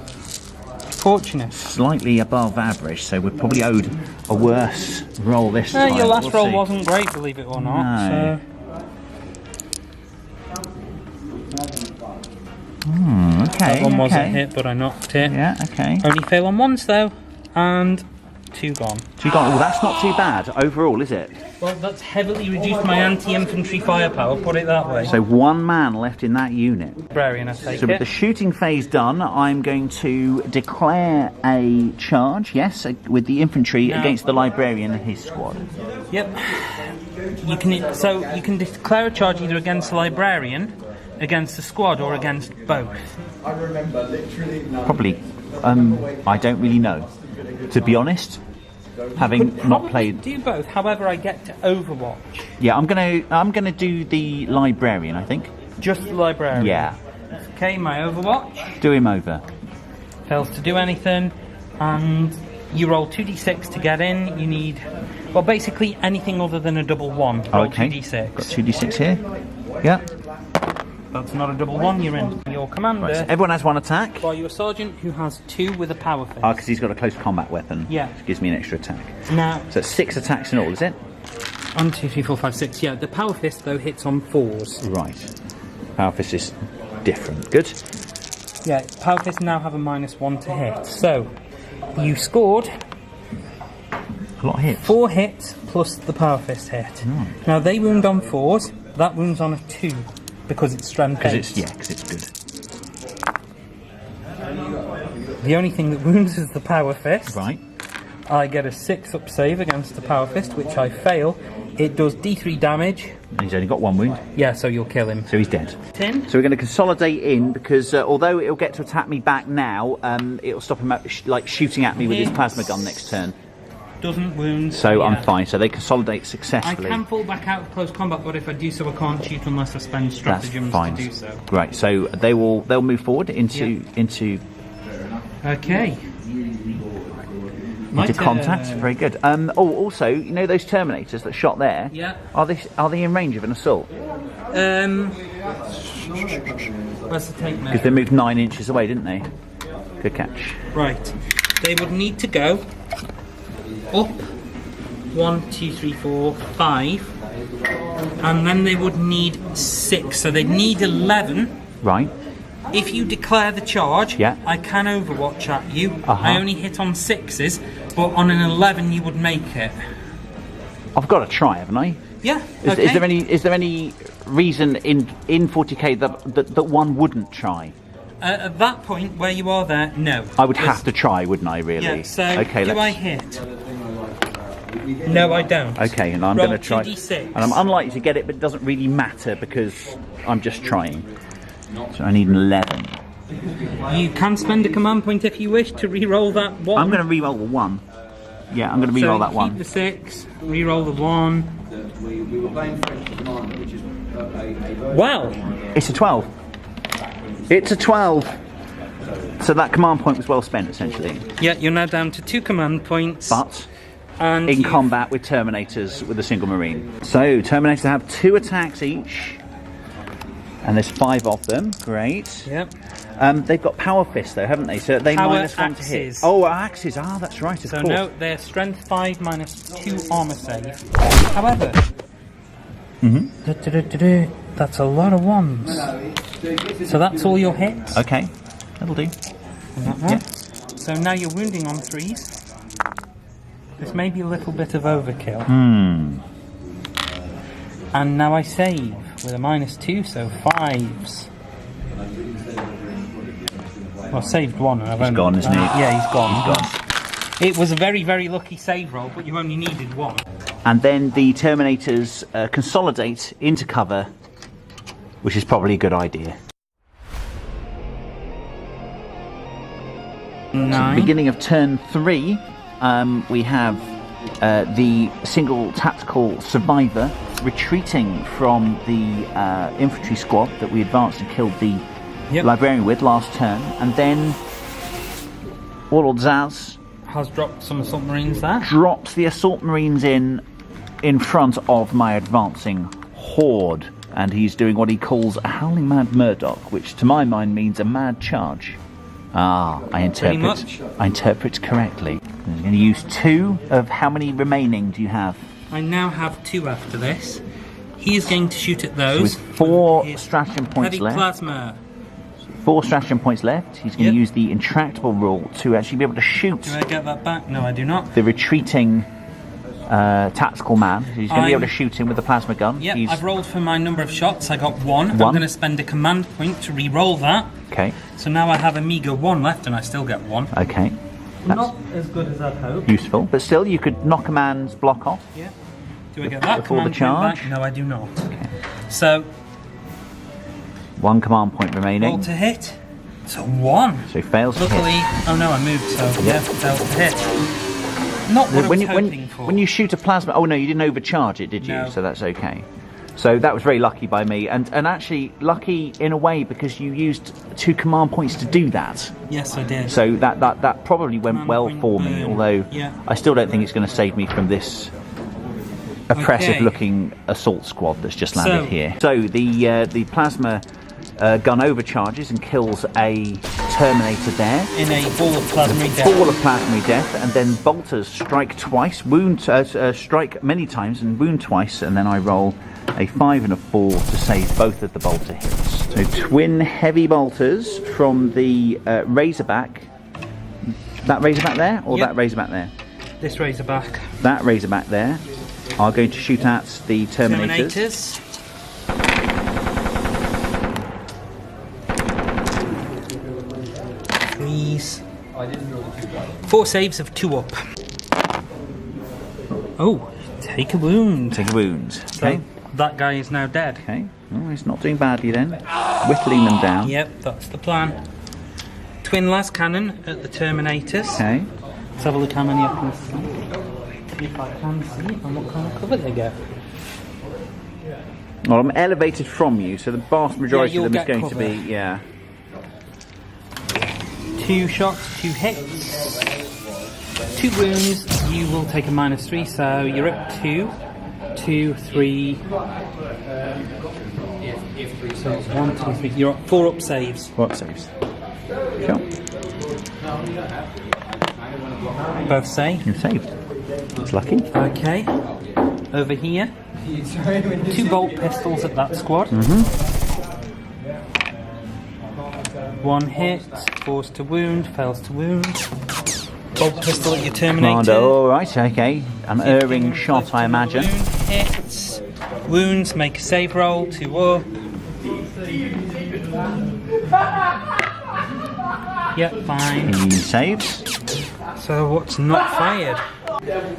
Fortunate. slightly above average, so we're probably owed a worse roll this time. Your last We'll roll see. wasn't great, believe it or not. No. Okay. That one wasn't okay. hit, but I knocked it. Yeah, okay. Only fail on 1s though, and 2 gone. So you got, well, that's not too bad overall, is it? Well, that's heavily reduced my anti-infantry firepower, put it that way. So 1 man left in that unit. Librarian, I take So with it. the shooting phase done, I'm going to declare a charge, yes, with the infantry Now- against the librarian and his squad. Yep. You can declare a charge either against the librarian, against the squad, or against both. Probably, I don't really know, to be honest. Having not Probably played, do both. However, I get to Overwatch. yeah, I'm gonna do the librarian. I think, Just the librarian. yeah, Okay, my Overwatch do him over. fails to do anything, and you roll 2d6 to get in. You need, well, basically anything other than a double 1. Roll Okay, 2d6. got 2d6 here. Yeah, That's not a double 1. You're in. Your commander. right, so everyone has 1 attack. By your sergeant, who has 2 with a power fist. Because he's got a close combat weapon. Yeah. Which gives me an extra attack. Now, So it's 6 attacks in all, is it? 1, 2, 3, 4, 5, 6. Yeah, the power fist though hits on 4s. Right. Power fist is different. Good. Yeah, power fists now have a -1 to hit. So, you scored A lot of hits. 4 hits plus the power fist hit. Now they wound on 4s. That wounds on a 2 because it's strength 8. Because it's good. The only thing that wounds is the power fist. Right. I get a 6 up save against the power fist, which I fail. It does D3 damage. And he's only got 1 wound, Yeah, so you'll kill him. so he's dead. 10. So we're going to consolidate in because although it'll get to attack me back now, it'll stop him shooting at me with his plasma gun next turn. Doesn't wound. So yeah. I'm fine. So they consolidate I successfully. can fall back out of close combat, but if I do so, I can't shoot unless I spend That's stratagems fine. to do so. Right. So they'll move forward into Okay. My into turn. contact. Very good. Also, you know those Terminators that shot there? Yeah. Are they in range of an assault? Where's the take now? Because they moved 9 inches away, didn't they? Good catch. Right. They would need to go up 1, 2, 3, 4, 5 and then they would need 6, so they'd need 11. Right. If you declare the charge, Yeah. I can overwatch at you. Uh-huh. I only hit on 6s, but on an 11 you would make it. I've got to try, haven't I? Yeah. Is there any reason in 40k that one wouldn't try? At that point where you are there, no. I would have to try, wouldn't I? Really? Yeah. So okay, do I hit? No, I don't. Okay, and I'm Roll going to try. 2d6. And I'm unlikely to get it, but it doesn't really matter because I'm just trying. So I need an 11. You can spend a command point if you wish to re-roll that 1. I'm going to re-roll the 1. Yeah, I'm going to re-roll that keep 1. the 6, re-roll the 1. Well, It's a 12. It's a 12. So that command point was well spent, essentially. yeah, you're now down to 2 command points. But and in you've- combat with Terminators with a single Marine. So Terminators have 2 attacks each. And there's 5 of them. Great. Yep. They've got Power Fist though, haven't they? So they Power minus 1 to hit. axes. Oh, axes. Ah, that's right, of So course. no, they're strength 5 minus 2 armor save. However, that's a lot of 1s. So that's all your hits. Okay, that'll do. That one. So now you're wounding on 3s. This may be a little bit of overkill. And now I save with a minus 2, so 5s. Well, I saved 1 and I've only... gone, isn't he? Yeah, he's gone. He's gone. It was a very, very lucky save roll, but you only needed 1. And then the Terminators consolidate into cover, which is probably a good idea. 9. Beginning of turn 3, we have the single tactical survivor retreating from the infantry squad that we advanced and killed the librarian with last turn, and then Warlord Zaz Has dropped some assault marines there. drops the assault marines in front of my advancing horde, and he's doing what he calls a howling mad Murdoch, which to my mind means a mad charge. Ah, I interpret correctly. I'm going to use 2 of how many remaining do you have? I now have 2 after this. He is going to shoot at those. With 4 His stratagem points heavy left. Plasma. 4 stratagem points left. He's going to use the intractable rule to actually be able to shoot Do I get that back? No, I do not. the retreating tactical man. He's going to be able to I'm- shoot him with the plasma gun. Yep, He's- I've rolled for my number of shots. I got 1. I'm 1. going to spend a command point to re-roll that. Okay, So now I have a meager 1 left and I still get 1. okay. That's Not as good as I'd hoped. useful, but still you could knock a man's block off. Yeah. Do I get that Before the command point charge? back? No, I do not. So, 1 command point roll remaining. to hit. It's a 1. So he fails to Luckily, hit. oh no, I moved, so yeah, failed to hit. Not what I was hoping for. When you shoot a plasma, oh no, you didn't overcharge it, did you? No. So that's okay. So that was very lucky by me, and actually lucky in a way because you used 2 command points to do that. Yes, I did. So that probably went Command well point for me, burn. although Yeah. I still don't think it's going to save me from this oppressive looking assault squad that's just landed So- here. So the plasma gun overcharges and kills a Terminator there. In a ball of plasma death. Ball of plasma death, and then bolters strike twice, strike many times and wound twice, and then I roll a 5 and a 4 to save both of the bolter hits. So twin heavy bolters from the Razorback. That Razorback there, or Yep. that Razorback there? This Razorback. That Razorback there are going to shoot at the Terminators. Terminators. Please. 4 saves of 2 up. Oh, take a wound. Take a wound. Okay. So that guy is now dead. Okay. Oh, he's not doing badly then. Whittling them down. Yep, that's the plan. Twin las cannon at the Terminators. Okay. Let's have a look how many I can see. If I can see, and what kind of cover they get. Well, I'm elevated from you, so the vast majority you'll of them is get going to be, cover. yeah. 2 shots, 2 hits, 2 wounds. You will take a -3, so you're up 2, 2, 3. So it's 1, 2, 3. You're up 4 up saves. What saves? Sure. Both save. You're saved. It's lucky. Okay. Over here. 2 bolt pistols at that squad. One hit, falls to wound, fails to wound. Bolt pistol at your Terminator. All right, okay. An erring shot, I imagine. Wound, hits, wounds, make a save roll, 2 up. Yep, fine. He saves. So what's not fired?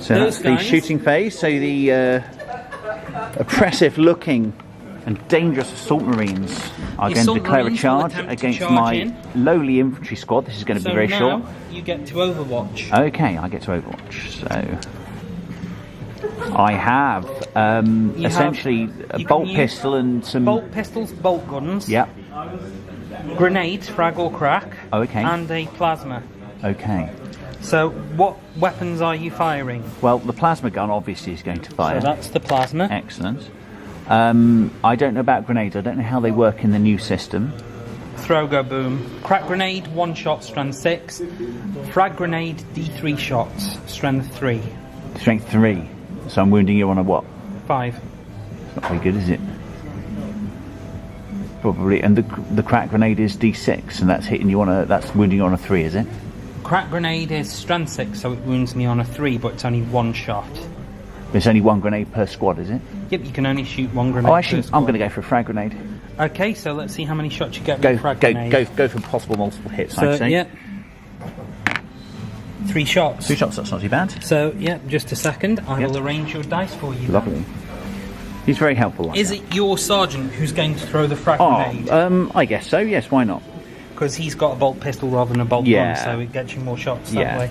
So that's the shooting phase. So the oppressive looking and dangerous assault marines are going to declare a charge against my lowly infantry squad. This is going to be very short. You get to Overwatch. Okay, I get to Overwatch. So I have essentially a bolt pistol and some bolt pistols, bolt guns. Yep. Grenades, frag or crack. Okay. And a plasma. Okay. So what weapons are you firing? Well, the plasma gun obviously is going to fire. So that's the plasma. Excellent. I don't know about grenades. I don't know how they work in the new system. Throw, go, boom. Crack grenade, 1 shot, strength 6. Frag grenade, D3 shots, strength 3. Strength 3. So I'm wounding you on a what? 5. Not very good, is it? Probably. And the crack grenade is D6, and that's hitting you on a. That's wounding you on a 3, is it? Crack grenade is strength 6, so it wounds me on a 3, but it's only 1 shot. There's only 1 grenade per squad, is it? Yep, you can only shoot 1 grenade. Oh, actually, I'm going to go for a frag grenade. Okay, so let's see how many shots you get with a frag grenade. Go for possible multiple hits. So, I'd say. yeah. 3 shots. 2 shots. That's not too bad. So, yeah, just a second. I will arrange your dice for you. Lovely. He's very helpful. Is it your sergeant who's going to throw the frag grenade? I guess so. Yes, why not? Because he's got a bolt pistol rather than a bolt gun, so it gets you more shots that way.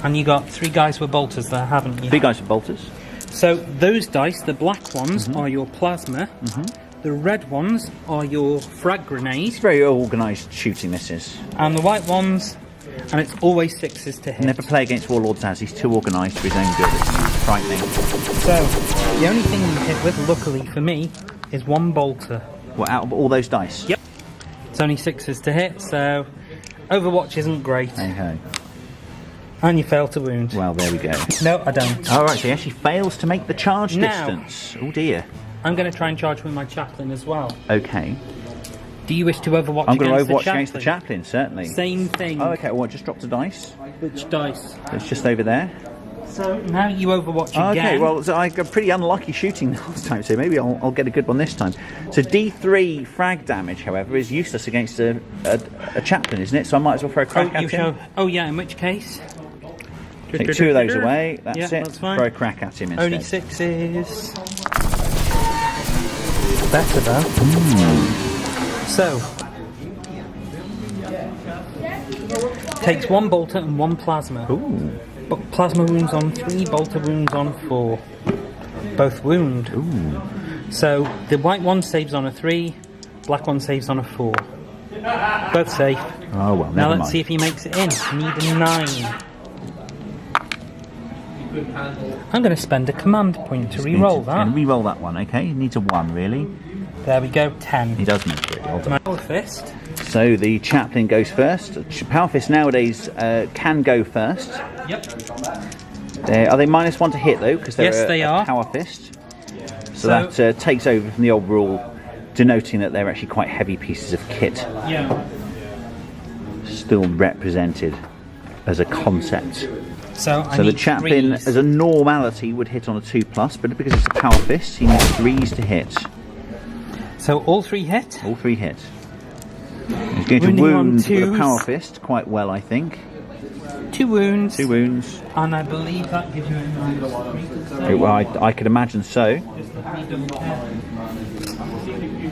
And you got 3 guys with bolters there, haven't you? 3 guys with bolters. So those dice, the black ones, are your plasma. The red ones are your frag grenade. It's very organised shooting, this is. And the white ones, and it's always 6s to hit. Never play against Warlord Zaz. He's too organised for his own good. It's frightening. So the only thing you hit with, luckily for me, is 1 bolter. What, out of all those dice? Yep. It's only 6s to hit, so Overwatch isn't great. Okay. And you fail to wound. Well, there we go. No, I don't. Alright, so he actually fails to make the charge distance. Oh dear. I'm going to try and charge with my chaplain as well. Okay. Do you wish to Overwatch I'm going to against the Overwatch chaplain? against the chaplain, certainly. Same thing. Oh, okay. Well, I just dropped a dice. Which dice? It's just over there. So now you Overwatch again. Okay, well, so I got pretty unlucky shooting last time, so maybe I'll get a good one this time. So D3 frag damage, however, is useless against a chaplain, isn't it? So I might as well throw a crack at him. Oh, yeah, in which case? Take 2 of those away, that's it. That's fine. Throw a crack at him instead. Only 6s. Better though. So, takes 1 bolter and 1 plasma. Ooh. But plasma wounds on 3, bolter wounds on 4. Both wound. Ooh. So the white one saves on a 3, black one saves on a 4. Both safe. Oh well, now never let's see if he makes it in. Need a 9. I'm going to spend a command point to re-roll that. Re-roll that one, okay? He needs a 1, really. There we go, 10. He does make it. Well done. My power fist. So the chaplain goes first. Power fist nowadays can go first. Yep. Are they -1 to hit though? Because yes, they are. Power fist. So that takes over from the old rule, denoting that they're actually quite heavy pieces of kit. Yeah. Still represented as a concept. So the chaplain, as a normality, would hit on a 2+, but because it's a power fist, he needs 3s to hit. So all 3 hit? All 3 hit. He's going to wound with a power fist quite well, I think. 2 wounds. 2 wounds. And I believe that gives you a -3. Well, I could imagine so.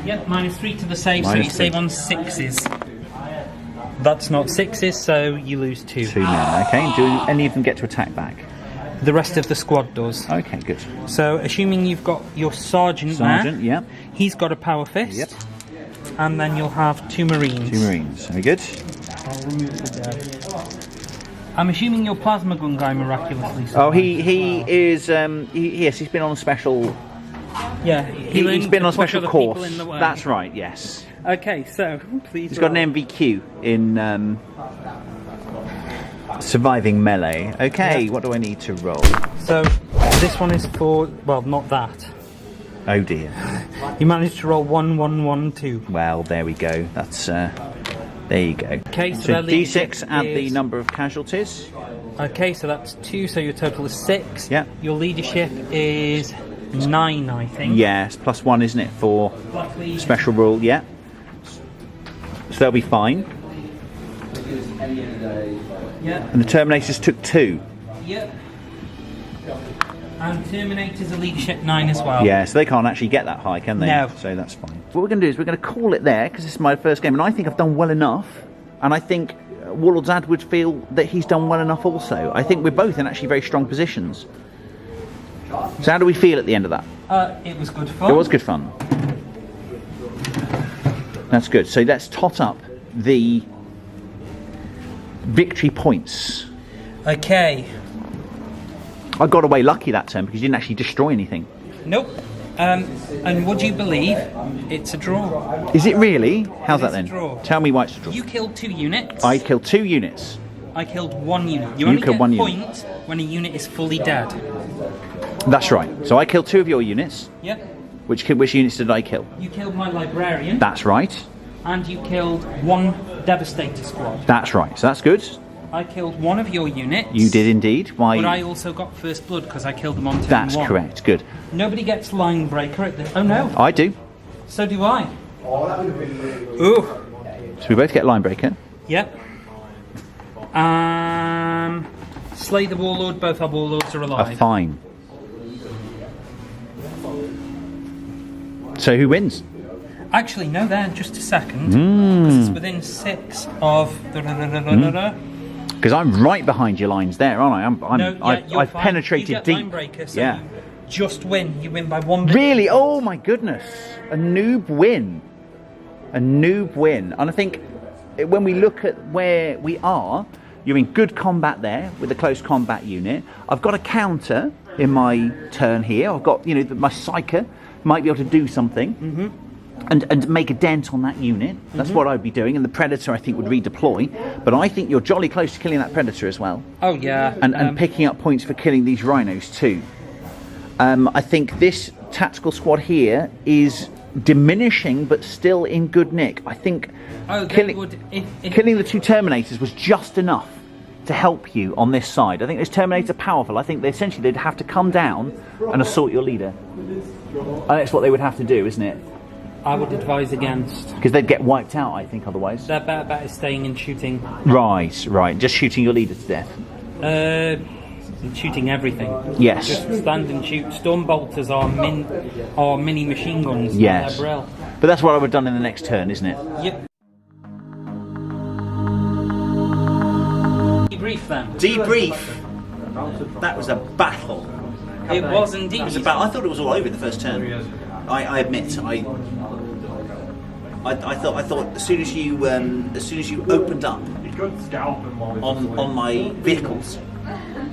Yep, -3 to the save, so you save on 6s. That's not 6s, so you lose 2. 2 men, okay. Do any of them get to attack back? The rest of the squad does. Okay, good. So, assuming you've got your sergeant there, yeah. He's got a power fist. Yep. And then you'll have 2 marines. 2 marines, very good. I'll remove the dead. I'm assuming your plasma gun guy miraculously survived. Oh, he is. Yes, he's been on a special. Yeah, he's been on a special course. That's right. Yes. Okay, so please. He's got an MVQ in surviving melee. Okay, what do I need to roll? So this one is for, well, not that. Oh dear. You managed to roll 1, 1, 1, 2. Well, there we go. That's there you go. Okay, so So their leadership D6 add the is- number of casualties. Okay, so that's 2, so your total is 6. Yeah. Your leadership is 9, I think. Yes, +1, isn't it, for Black League. special rule? Yeah. So they'll be fine. Yeah. And the Terminators took 2. Yep. And Terminator's a leadership 9 as well. Yeah, so they can't actually get that high, can they? No. So that's fine. What we're going to do is we're going to call it there, because this is my first game, and I think I've done well enough, and I think Warlord Zad would feel that he's done well enough also. I think we're both in actually very strong positions. So how do we feel at the end of that? It was good fun. It was good fun. That's good. So let's tot up the victory points. Okay. I got away lucky that turn because you didn't actually destroy anything. Nope. And would you believe it's a draw? Is it really? How's that is a then? draw. Tell me why it's a draw. You killed 2 units. I killed 2 units. I killed 1 unit. You You only killed get one point unit. when a unit is fully dead. That's right. So I killed 2 of your units. Yep. Which units did I kill? You killed my librarian. That's right. And you killed 1 Devastator squad. That's right. So that's good. I killed 1 of your units. You did indeed. Why? But I also got first blood because I killed them on turn That's 1. correct. Good. Nobody gets line breaker at the... Oh no. I do. So do I. Ooh. So we both get line breaker. Yep. Slay the warlord. Both our warlords are alive. Fine. So who wins? Actually, no, there, just a second. Because it's within 6 of... Because I'm right behind your lines there, aren't I? No, yeah, you're I've fine. penetrated you get deep. Line breaker, so Yeah. you just win. You win by 1 bit. Really? Oh my goodness. A noob win. A noob win. And I think when we look at where we are, you're in good combat there with a close combat unit. I've got a counter in my turn here. I've got, my Psyker might be able to do something. And make a dent on that unit. That's what I'd be doing. And the Predator, I think, would redeploy. But I think you're jolly close to killing that Predator as well. Oh, yeah. And picking up points for killing these Rhinos too. I think this tactical squad here is diminishing, but still in good nick. I think killing the 2 Terminators was just enough to help you on this side. I think those Terminators are powerful. I think they'd have to come down and assault your leader. And that's what they would have to do, isn't it? I would advise against. Because they'd get wiped out, I think, otherwise. Their better bet is staying and shooting. Right. Just shooting your leader to death. And shooting everything. Yes. Just stand and shoot. Storm bolters are mini machine guns. Yes. They're brill. But that's what I would have done in the next turn, isn't it? Yep. Debrief then. Debrief. That was a battle. It was indeed. It was a battle. I thought it was all over in the first turn. I admit, I thought as soon as you opened up on my vehicles,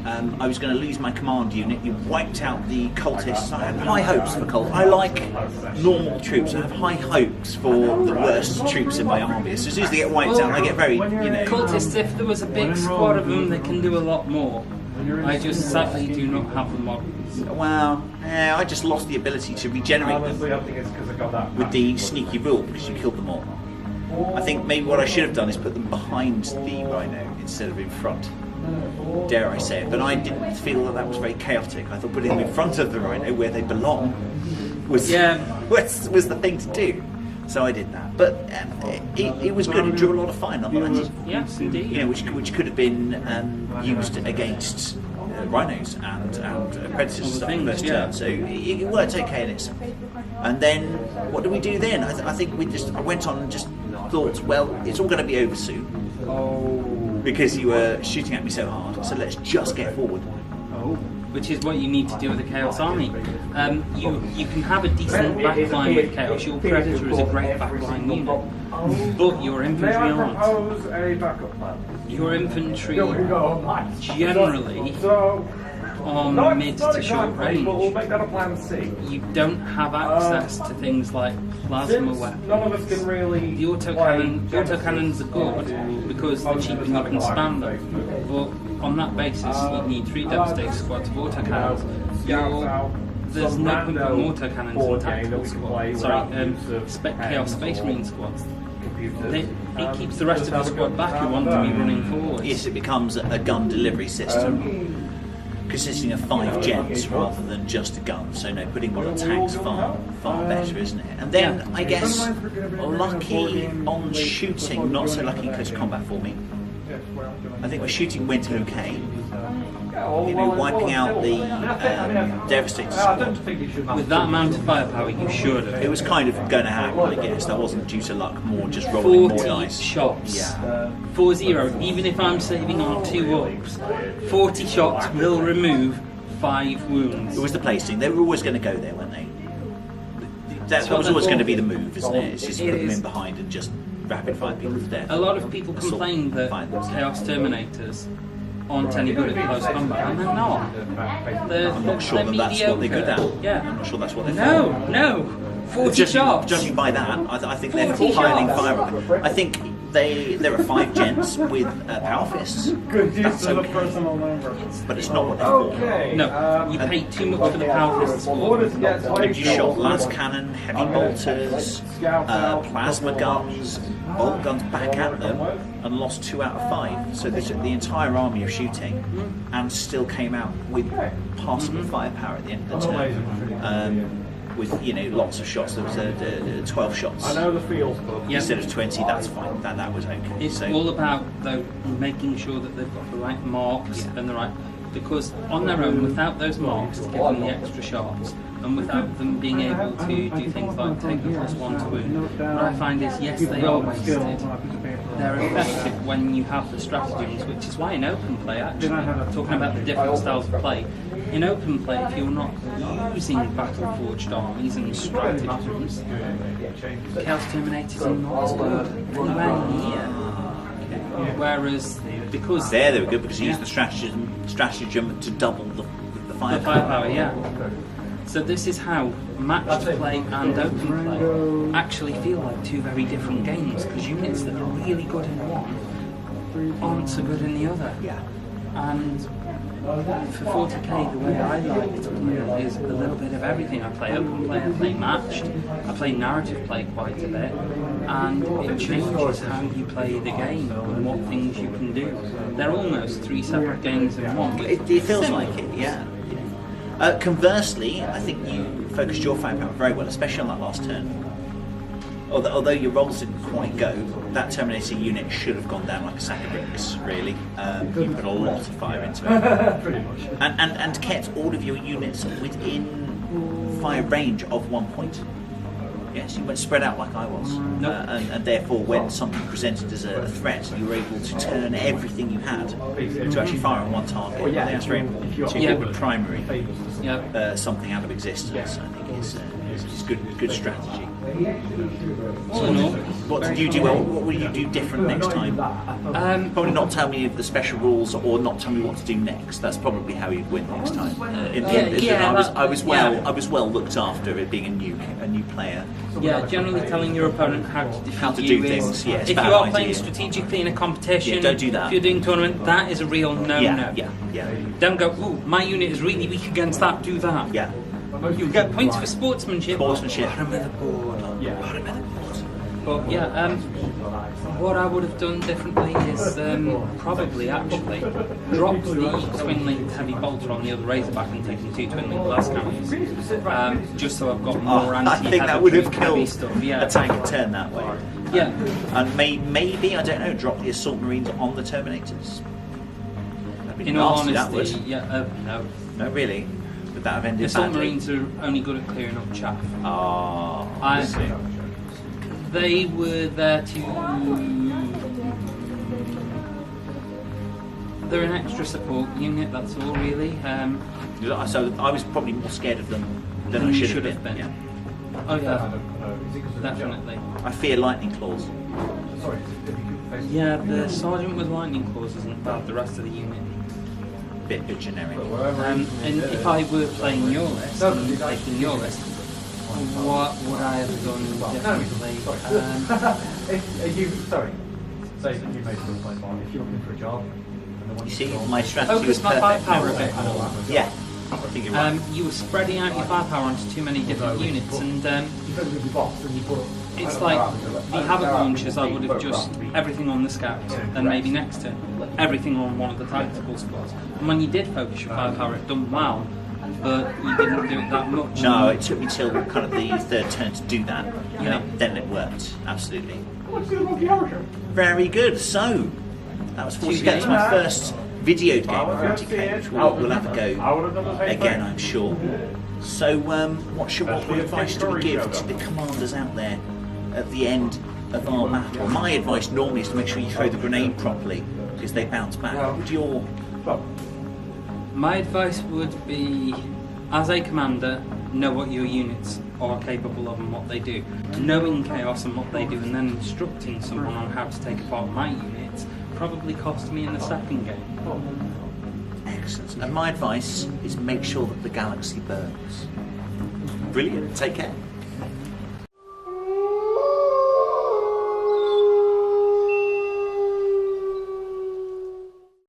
I was going to lose my command unit. You wiped out the cultists. I have high hopes for cultists. I like normal troops. I have high hopes for the worst troops in my army. So as soon as they get wiped out, I get very, Cultists, if there was a big squad of them, they can do a lot more. I just sadly do not have the models. Well, I just lost the ability to regenerate them with the sneaky rule because you killed them all. I think maybe what I should have done is put them behind the Rhino instead of in front. Dare I say it, but I didn't feel that was very chaotic. I thought putting them in front of the Rhino where they belong was the thing to do. So I did that, but it was good. It drew a lot of fire nonetheless. Yes, indeed. Which could have been used against Rhinos and Predators stuff in the first turn. So it worked okay in it. And then what do we do then? I think I went on and just thought, well, it's all going to be over soon. Because you were shooting at me so hard. So let's just get forward. Which is what you need to do with a Chaos army. You can have a decent backline with Chaos. Your Predator is a great backline unit. But your infantry aren't. Your infantry generally on mid to short range. You don't have access to things like plasma weapons. The autocannons are good because they're cheap and you can spam them. But on that basis, you need 3 Devastator squads of autocannons. Your there's no point putting auto cannons in tactical squads. Sorry, Chaos Space Marine squads. It keeps the rest of the squad back who want to be running forward. Yes, it becomes a gun delivery system consisting of 5 gents rather than just a gun. So no, putting one on tanks far better, isn't it? And then I guess lucky on shooting, not so lucky in close combat for me. I think my shooting went okay. You know, wiping out the Devastator squad. With that amount of firepower, you should have. It was kind of going to happen, I guess. That wasn't due to luck, more just rolling more 40 dice. shots. Yeah. 4-0. Even if I'm saving on 2 ups, 40 shots will remove 5 wounds. It was the placing. They were always going to go there, weren't they? That was always going to be the move, isn't it? It's just put them in behind and just rapid fire people to death. A lot of people complain that Chaos Terminators aren't any good at close combat, and they're not. I'm not sure that that's what they're good at. Yeah. I'm not sure that's what they're No. 40 shots. Judging by that, I think they're 40 piling shots. fire. I think there are 5 gents with power fists. That's okay. But it's not what they're for. No, you pay too much for the power fists. If you shot las cannon, heavy bolters, plasma guns, bolt guns back at them, and lost 2 out of 5. So they took the entire army of shooting and still came out with passable firepower at the end of the turn. With lots of shots. There was 12 shots. I know the feels instead of 20. That's fine. That was okay. It's all about though making sure that they've got the right marks and the right, because on their own, without those marks to give them the extra shots, and without them being able to do things like take the +1 to wound, what I find is yes, they are wasted. They're effective when you have the stratagems, which is why in open play, actually, talking about the different styles of play, in open play, if you're not using battle-forged armies and stratagems, Chaos Terminators are not as good anywhere near. Whereas, because they were good because you used the stratagem to double the firepower. Firepower, yeah. So this is how matched play and open play actually feel like 2 very different games, because units that are really good in one aren't so good in the other. Yeah. And for 40k, the way I like to play is a little bit of everything. I play open play, I play matched, I play narrative play quite a bit, and it changes how you play the game and what things you can do. They're almost 3 separate games in one. It feels like it, yeah. Conversely, I think you focused your firepower very well, especially on that last turn. Although your rolls didn't quite go, that Terminator unit should have gone down like a sack of bricks, really. You put a lot of fire into it. Pretty much. And kept all of your units within fire range of 1 point. Yes, you went spread out like I was. And therefore, when something presented as a threat, you were able to turn everything you had to actually fire on one target. That's very important. So you put primary something out of existence. I think it's good strategy. What did you do? What will you do different next time? Probably not tell me the special rules, or not tell me what to do next. That's probably how you'd win next time. I was well looked after, it being a new player. Yeah, generally telling your opponent how to do things. Yeah, if you are playing strategically in a competition, don't do that. If you're doing tournament, that is a real no-no. Yeah. Don't go, ooh, my unit is really weak against that. Do that. Yeah. You get points for sportsmanship. Bottom of the board. But yeah, what I would have done differently is probably actually dropped the twin-linked heavy bolter on the other Razorback and taken 2 twin-linked blast cannons, just so I've got more I think that would have killed stuff. a tank and turn that way. Yeah. And maybe, I don't know, drop the assault marines on the Terminators. In all honesty, no. No, really? Would that have ended The assault badly? marines are only good at clearing up chaff. I see. They were there to... They're an extra support unit, that's all really. So I was probably more scared of them than I should have been. Yeah. Oh yeah, definitely. I fear lightning claws. Yeah, the sergeant with lightning claws isn't bad, the rest of the unit. Bit generic. And if I were playing your list and taking your list, what would I have done differently? Say you made some play if you're looking for a job. You see, my strategy was focus my perfect. firepower a bit more. Yeah. I think you're right. you were spreading out your firepower onto too many different units, and it's like the Havoc launchers. I would have just everything on the scout, and maybe next turn everything on one of the tactical squads. And when you did focus your firepower, it done well, but you didn't do it that much. No, it took me till kind of the third turn to do that. And Yeah. then it worked, absolutely. Very good. So, that was 40K. It's my first videoed game of 40K, which we'll have a go again, I'm sure. So, what advice do we give to the commanders out there at the end of our battle? My advice normally is to make sure you throw the grenade properly, because they bounce back. What would your... My advice would be, as a commander, know what your units are capable of and what they do. Knowing chaos and what they do, and then instructing someone on how to take apart my units probably cost me in the second game. Excellent. And my advice is make sure that the galaxy burns. Brilliant. Take care.